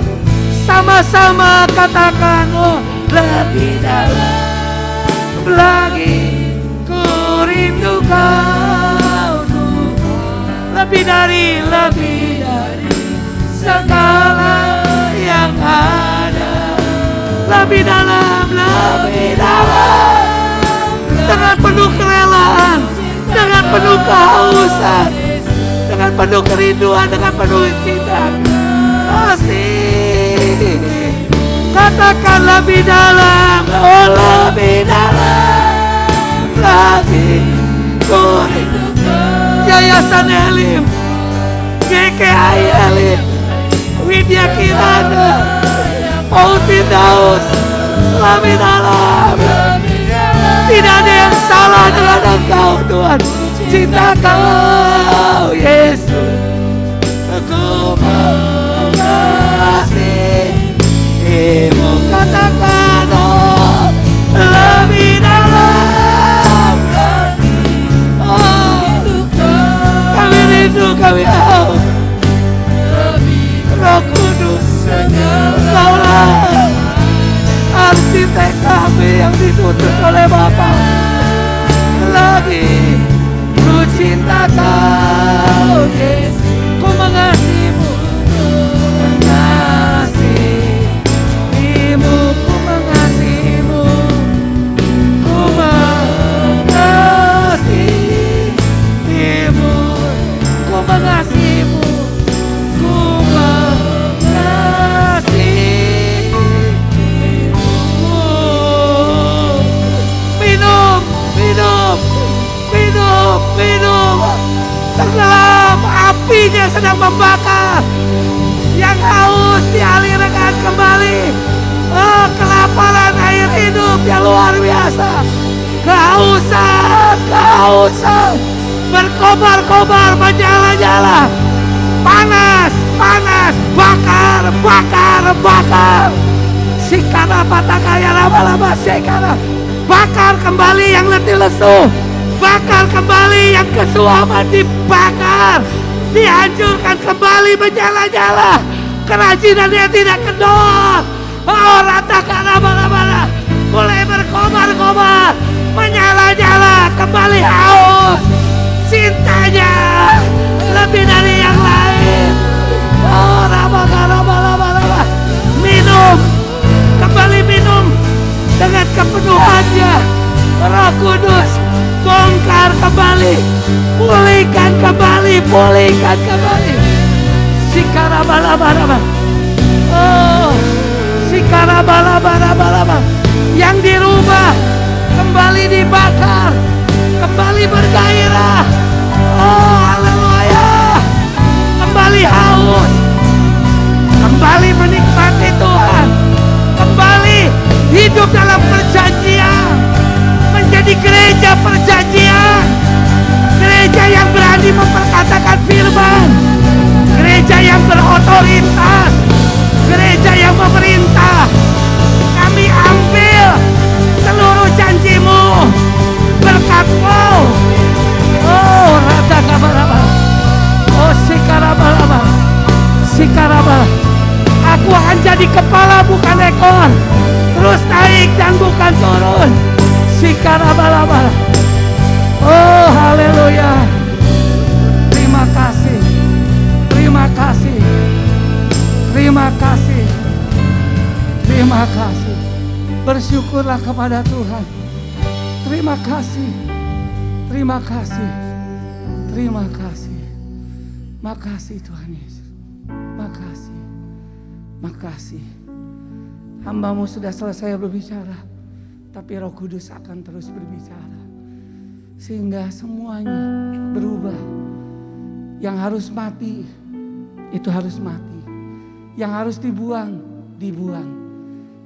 sama-sama katakan, oh lebih dalam lagi. Ku rindu kau Tuhan, lebih dari segala yang ada. Lebih dalam, dengan penuh kerelaan, dengan penuh kehausan, dengan penuh kerinduan, dengan penuh cinta kasih. Katakan lebih dalam, oh lebih dalam lagi. Ku rindukan Yayasan Elim, GKI Elim, Widya Kirana, Pautin Daus, lebih dalam. Tidak ada yang salah dengan Engkau Tuhan. Cinta Kau Yesus, Ku mengasihimu. Katakan, oh lebih dalam lagi. Oh kami rindu, kami haus. Roh Kudus, Kaulah arsitek kami yang ditutus oleh Bapa. Lagi ku cinta Kau Yesus, ku mengasihimu, mengasihimu, ku mengasihimu, ku mengasihimu, ku mengasihimu. Minum, tenggelam, apinya sedang membakar. Yang haus dialirkan kembali. Oh, kelaparan air hidup yang luar biasa. Kehausan berkobar-kobar, menyala-nyala. Panas, panas, bakar, bakar, bakar. Sikara patakaya lama-lama sikara. Bakar kembali yang letih lesu. Bakar kembali yang kesuaman, dibakar. Dihancurkan kembali, menyala-nyala. Kerajinan yang tidak kendor. Oh, ratakan lama-lama. Mulai berkobar-kobar. Menyala-nyala, kembali haus. Cintanya lebih dari yang lain. Oh, lama-lama. Minum. Kembali minum dengan kepenuhannya. Roh Kudus bongkar kembali, pulihkan kembali, pulihkan kembali. Sikara balaba. Oh, sikara balaba. Yang dirubah kembali dibakar, kembali bergairah. Oh, haleluya. Kembali haus, kembali menikmati Tuhan, kembali hidup dalam perjanjian, menjadi gereja perjanjian, gereja yang berani memperkatakan firman, gereja yang berotoritas, gereja yang memerintah. Kami ambil seluruh janji-Mu, berkat-Mu. Oh, rada kabaraba. Oh, sikaraba. Aku akan jadi kepala bukan ekor, terus naik dan bukan turun. Sikaraba. Oh, haleluya. Terima kasih. Bersyukurlah kepada Tuhan. Terima kasih. Makasih Tuhan Yesus. Makasih. Hamba-Mu sudah selesai berbicara, tapi Roh Kudus akan terus berbicara. Sehingga semuanya berubah. Yang harus mati, itu harus mati. Yang harus dibuang, dibuang.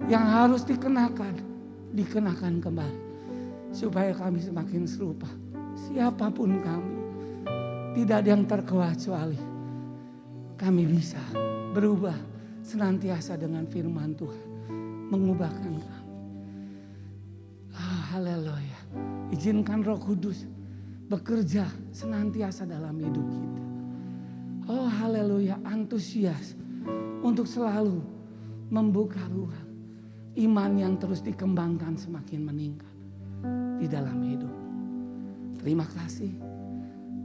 Yang harus dikenakan kembali. Supaya kami semakin serupa. Siapapun kami, tidak ada yang terkecuali. Kami bisa berubah senantiasa dengan firman Tuhan. Mengubahkan kami. Haleluya. Izinkan Roh Kudus bekerja senantiasa dalam hidup kita. Oh, haleluya, antusias untuk selalu membuka ruang. Iman yang terus dikembangkan semakin meningkat di dalam hidup. Terima kasih.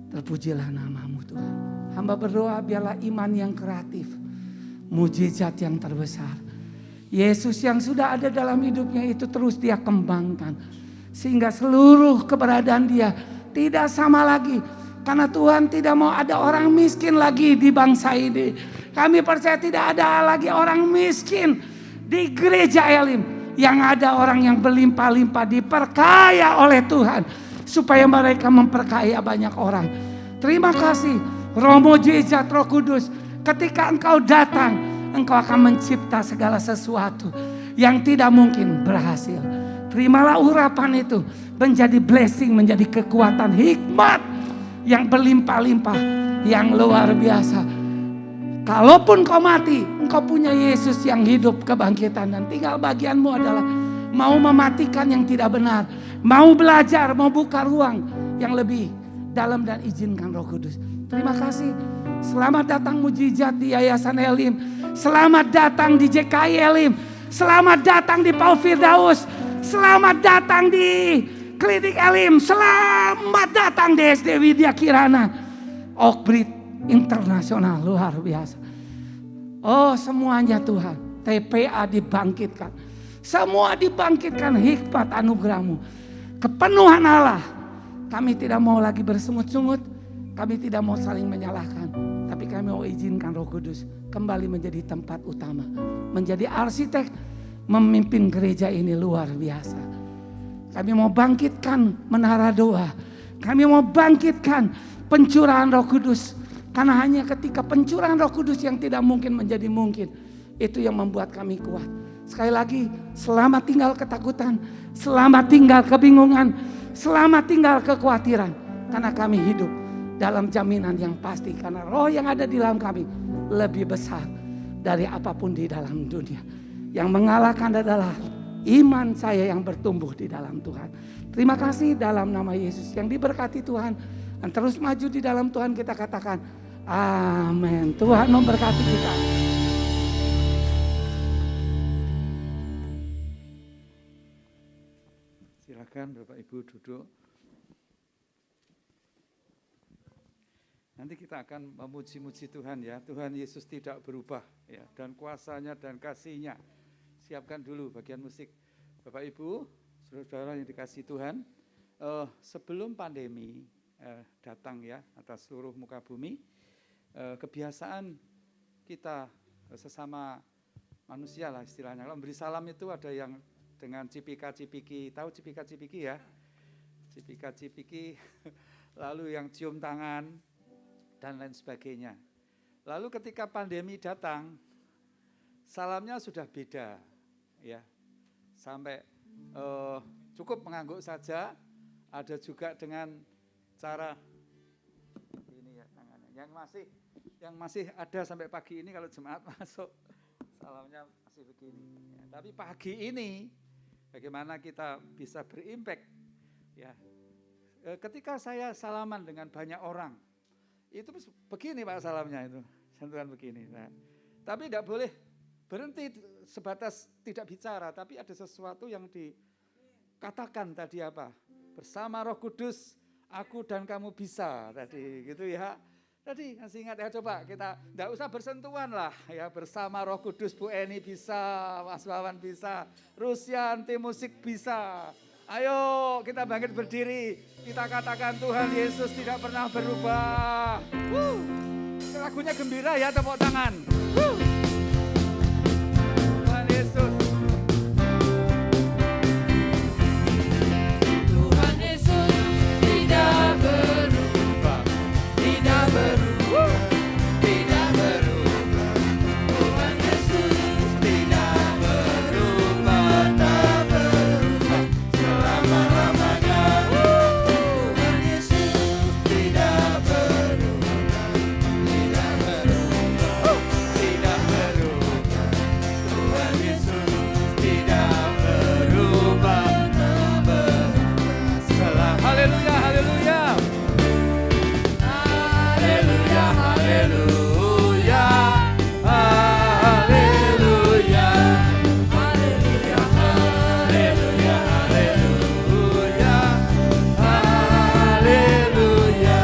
Terpujilah nama-Mu Tuhan. Hamba berdoa biarlah iman yang kreatif, mujizat yang terbesar. Yesus yang sudah ada dalam hidupnya itu terus dia kembangkan. Sehingga seluruh keberadaan dia tidak sama lagi. Karena Tuhan tidak mau ada orang miskin lagi di bangsa ini. Kami percaya tidak ada lagi orang miskin di gereja Elim. Yang ada orang yang berlimpah-limpah diperkaya oleh Tuhan. Supaya mereka memperkaya banyak orang. Terima kasih Roh mujizat Roh Kudus. Ketika Engkau datang, Engkau akan mencipta segala sesuatu yang tidak mungkin berhasil. Terimalah urapan itu menjadi blessing, menjadi kekuatan, hikmat yang berlimpah-limpah, yang luar biasa. Kalaupun kau mati, engkau punya Yesus yang hidup kebangkitan. Dan tinggal bagianmu adalah mau mematikan yang tidak benar. Mau belajar, mau buka ruang yang lebih dalam dan izinkan Roh Kudus. Terima kasih. Selamat datang mujizat di Yayasan Elim. Selamat datang di JKI Elim. Selamat datang di Paul Firdaus. Selamat datang di Klinik Elim. Selamat datang di SD Widya Kirana. Oakbridge Internasional, luar biasa. Oh, semuanya Tuhan. TPA dibangkitkan. Semua dibangkitkan hikmat anugerah-Mu. Kepenuhan Allah. Kami tidak mau lagi bersungut-sungut. Kami tidak mau saling menyalahkan. Tapi kami mau izinkan Roh Kudus kembali menjadi tempat utama. Menjadi arsitek memimpin gereja ini luar biasa. Kami mau bangkitkan menara doa. Kami mau bangkitkan pencurahan Roh Kudus. Karena hanya ketika pencurahan Roh Kudus yang tidak mungkin menjadi mungkin. Itu yang membuat kami kuat. Sekali lagi, selamat tinggal ketakutan. Selamat tinggal kebingungan. Selamat tinggal kekhawatiran. Karena kami hidup dalam jaminan yang pasti. Karena roh yang ada di dalam kami lebih besar dari apapun di dalam dunia. Yang mengalahkan adalah iman saya yang bertumbuh di dalam Tuhan. Terima kasih dalam nama Yesus yang diberkati Tuhan. Dan terus maju di dalam Tuhan, kita katakan amin. Tuhan memberkati kita. Silakan Bapak Ibu duduk. Nanti kita akan memuji-muji Tuhan ya. Tuhan Yesus tidak berubah ya, dan kuasanya dan kasih-Nya. Siapkan dulu bagian musik. Bapak Ibu, saudara-saudara yang dikasihi Tuhan, sebelum pandemi datang ya atas seluruh muka bumi, kebiasaan kita sesama manusia lah istilahnya. Kalau memberi salam itu ada yang dengan cipika-cipiki, tahu cipika-cipiki ya? Cipika-cipiki, lalu yang cium tangan, dan lain sebagainya. Lalu ketika pandemi datang, salamnya sudah beda, ya. Sampai cukup mengangguk saja, ada juga dengan cara ini ya tangannya. Yang masih ada sampai pagi ini kalau jemaat masuk, salamnya masih begini. Ya, tapi pagi ini, bagaimana kita bisa berimpact? Ya, ketika saya salaman dengan banyak orang, itu begini Pak salamnya itu, sentuhan begini. Nah, tapi tidak boleh berhenti sebatas tidak bicara, tapi ada sesuatu yang dikatakan tadi apa? Bersama Roh Kudus, aku dan kamu bisa tadi, gitu ya. Tadi masih ingat ya, coba kita tidak usah bersentuhan lah ya, bersama Roh Kudus Bu Eni bisa, Mas Wawan bisa, Rusian tim musik bisa. Ayo kita bangkit berdiri, kita katakan Tuhan Yesus tidak pernah berubah. Lagunya gembira ya, tepuk tangan. Tuhan Yesus. Tuhan Yesus tidak berubah, tidak berubah, tidak berubah. Tuhan Yesus tidak berubah, tak berubah selama-lamanya. Tuhan Yesus tidak berubah, tidak berubah, tidak berubah. Tuhan Yesus tidak berubah, tak berubah selama. Haleluya, haleluya. Haleluya, haleluya, Haleluya. haleluya, haleluya, Haleluya. Haleluya.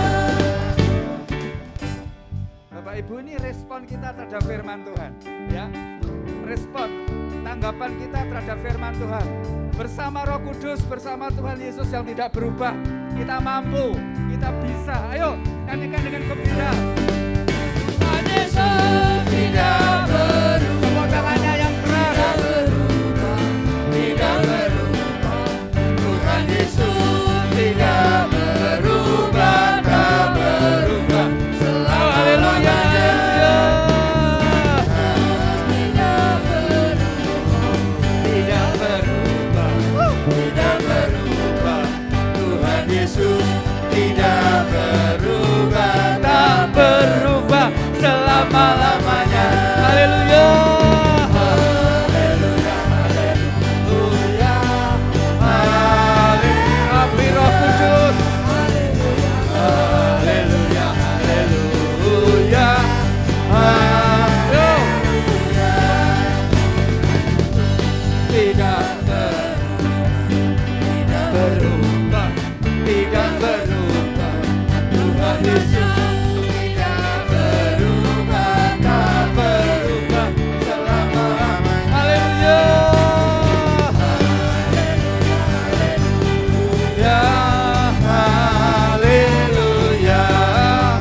Bapak Ibu, ini respon kita terhadap firman Tuhan, ya. Respon, tanggapan kita terhadap firman Tuhan. Bersama Roh Kudus, bersama Tuhan Yesus yang tidak berubah, kita mampu, kita bisa. Ayo, nyanyikan dengan gembira. Tuhan Yesus tidak berubah, Tepuk tangannya yang keras. tidak berubah, tidak berubah. Tuhan Yesus tidak berubah, tak berubah selama. Haleluya, haleluya. Tidak berubah, Tidak berubah, tidak berubah. Tuhan Yesus tidak berubah, tak berubah selama-lamanya. Haleluya. Haleluya, haleluya, Haleluya. Api Roh Kudus. haleluya, Haleluya, haleluya. Haleluya. Tidak berubah, tidak berubah. Tuhan Yesus tidak berubah, tak berubah selama-lamanya. Haleluya. Ya, haleluya.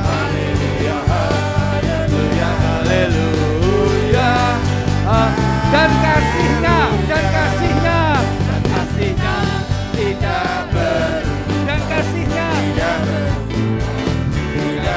Haleluya, haleluya, haleluya. Dan kasih-Nya, dan kasih-Nya, dan kasih-Nya tidak berubah, dan kasih-Nya tidak berubah, tidak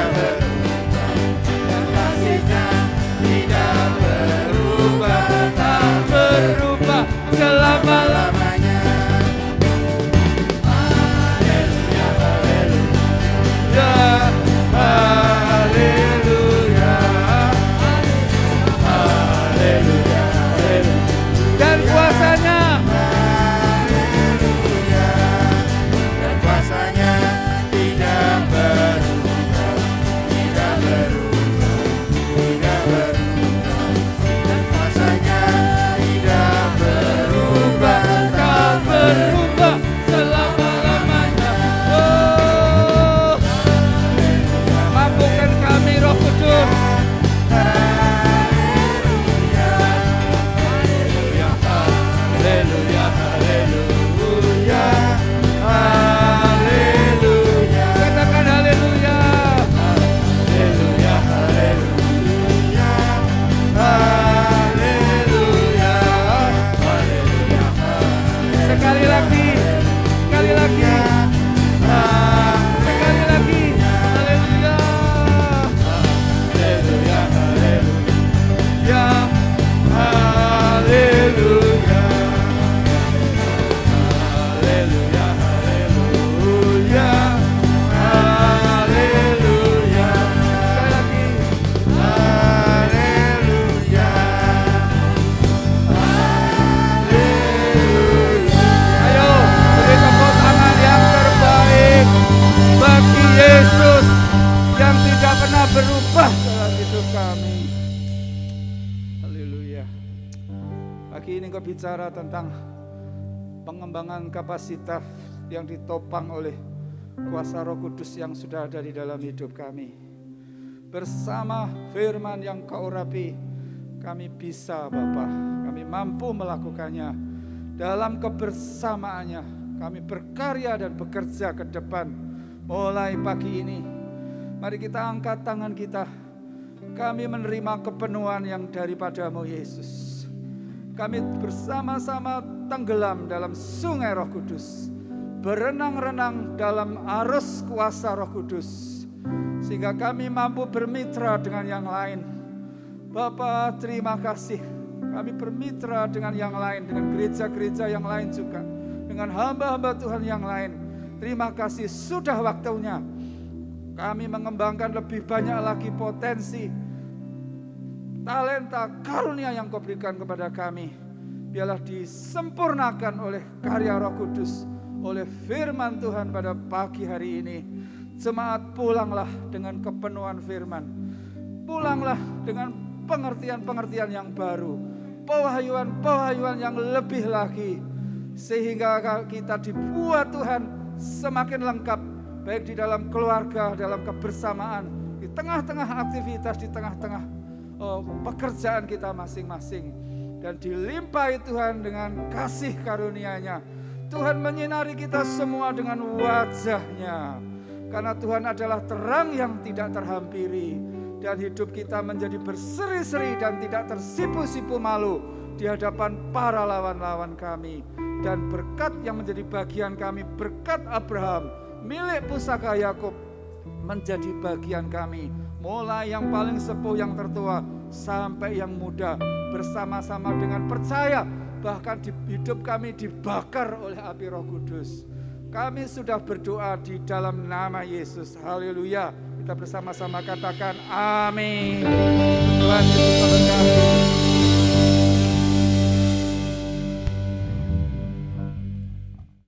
kami. Haleluya. Pagi ini Engkau bicara tentang pengembangan kapasitas yang ditopang oleh kuasa Roh Kudus yang sudah ada di dalam hidup kami. Bersama firman yang Kau urapi, kami bisa Bapa, kami mampu melakukannya. Dalam kebersamaannya kami berkarya dan bekerja ke depan. Mulai pagi ini, mari kita angkat tangan kita. Kami menerima kepenuhan yang daripada-Mu Yesus. Kami bersama-sama tenggelam dalam sungai Roh Kudus, berenang-renang dalam arus kuasa Roh Kudus, sehingga kami mampu bermitra dengan yang lain. Bapa, terima kasih. Kami bermitra dengan yang lain, dengan gereja-gereja yang lain juga, dengan hamba-hamba Tuhan yang lain. Terima kasih, sudah waktunya kami mengembangkan lebih banyak lagi potensi, talenta, karunia yang Kau berikan kepada kami. Biarlah disempurnakan oleh karya Roh Kudus, oleh firman Tuhan pada pagi hari ini. Jemaat, pulanglah dengan kepenuhan firman. Pulanglah dengan pengertian-pengertian yang baru, pewahyuan-pewahyuan yang lebih lagi, sehingga kita dibuat Tuhan semakin lengkap, baik di dalam keluarga, dalam kebersamaan, di tengah-tengah aktivitas, di tengah-tengah pekerjaan kita masing-masing, dan dilimpahi Tuhan dengan kasih karunia-Nya. Tuhan menyinari kita semua dengan wajah-Nya, karena Tuhan adalah terang yang tidak terhampiri, dan hidup kita menjadi berseri-seri dan tidak tersipu-sipu malu di hadapan para lawan-lawan kami. Dan berkat yang menjadi bagian kami, berkat Abraham, milik pusaka Yakub, menjadi bagian kami. Mulai yang paling sepuh, yang tertua, sampai yang muda, bersama-sama dengan percaya, bahkan di hidup kami dibakar oleh api Roh Kudus. Kami sudah berdoa di dalam nama Yesus. Haleluya. Kita bersama-sama katakan amin. Tuhan Yesus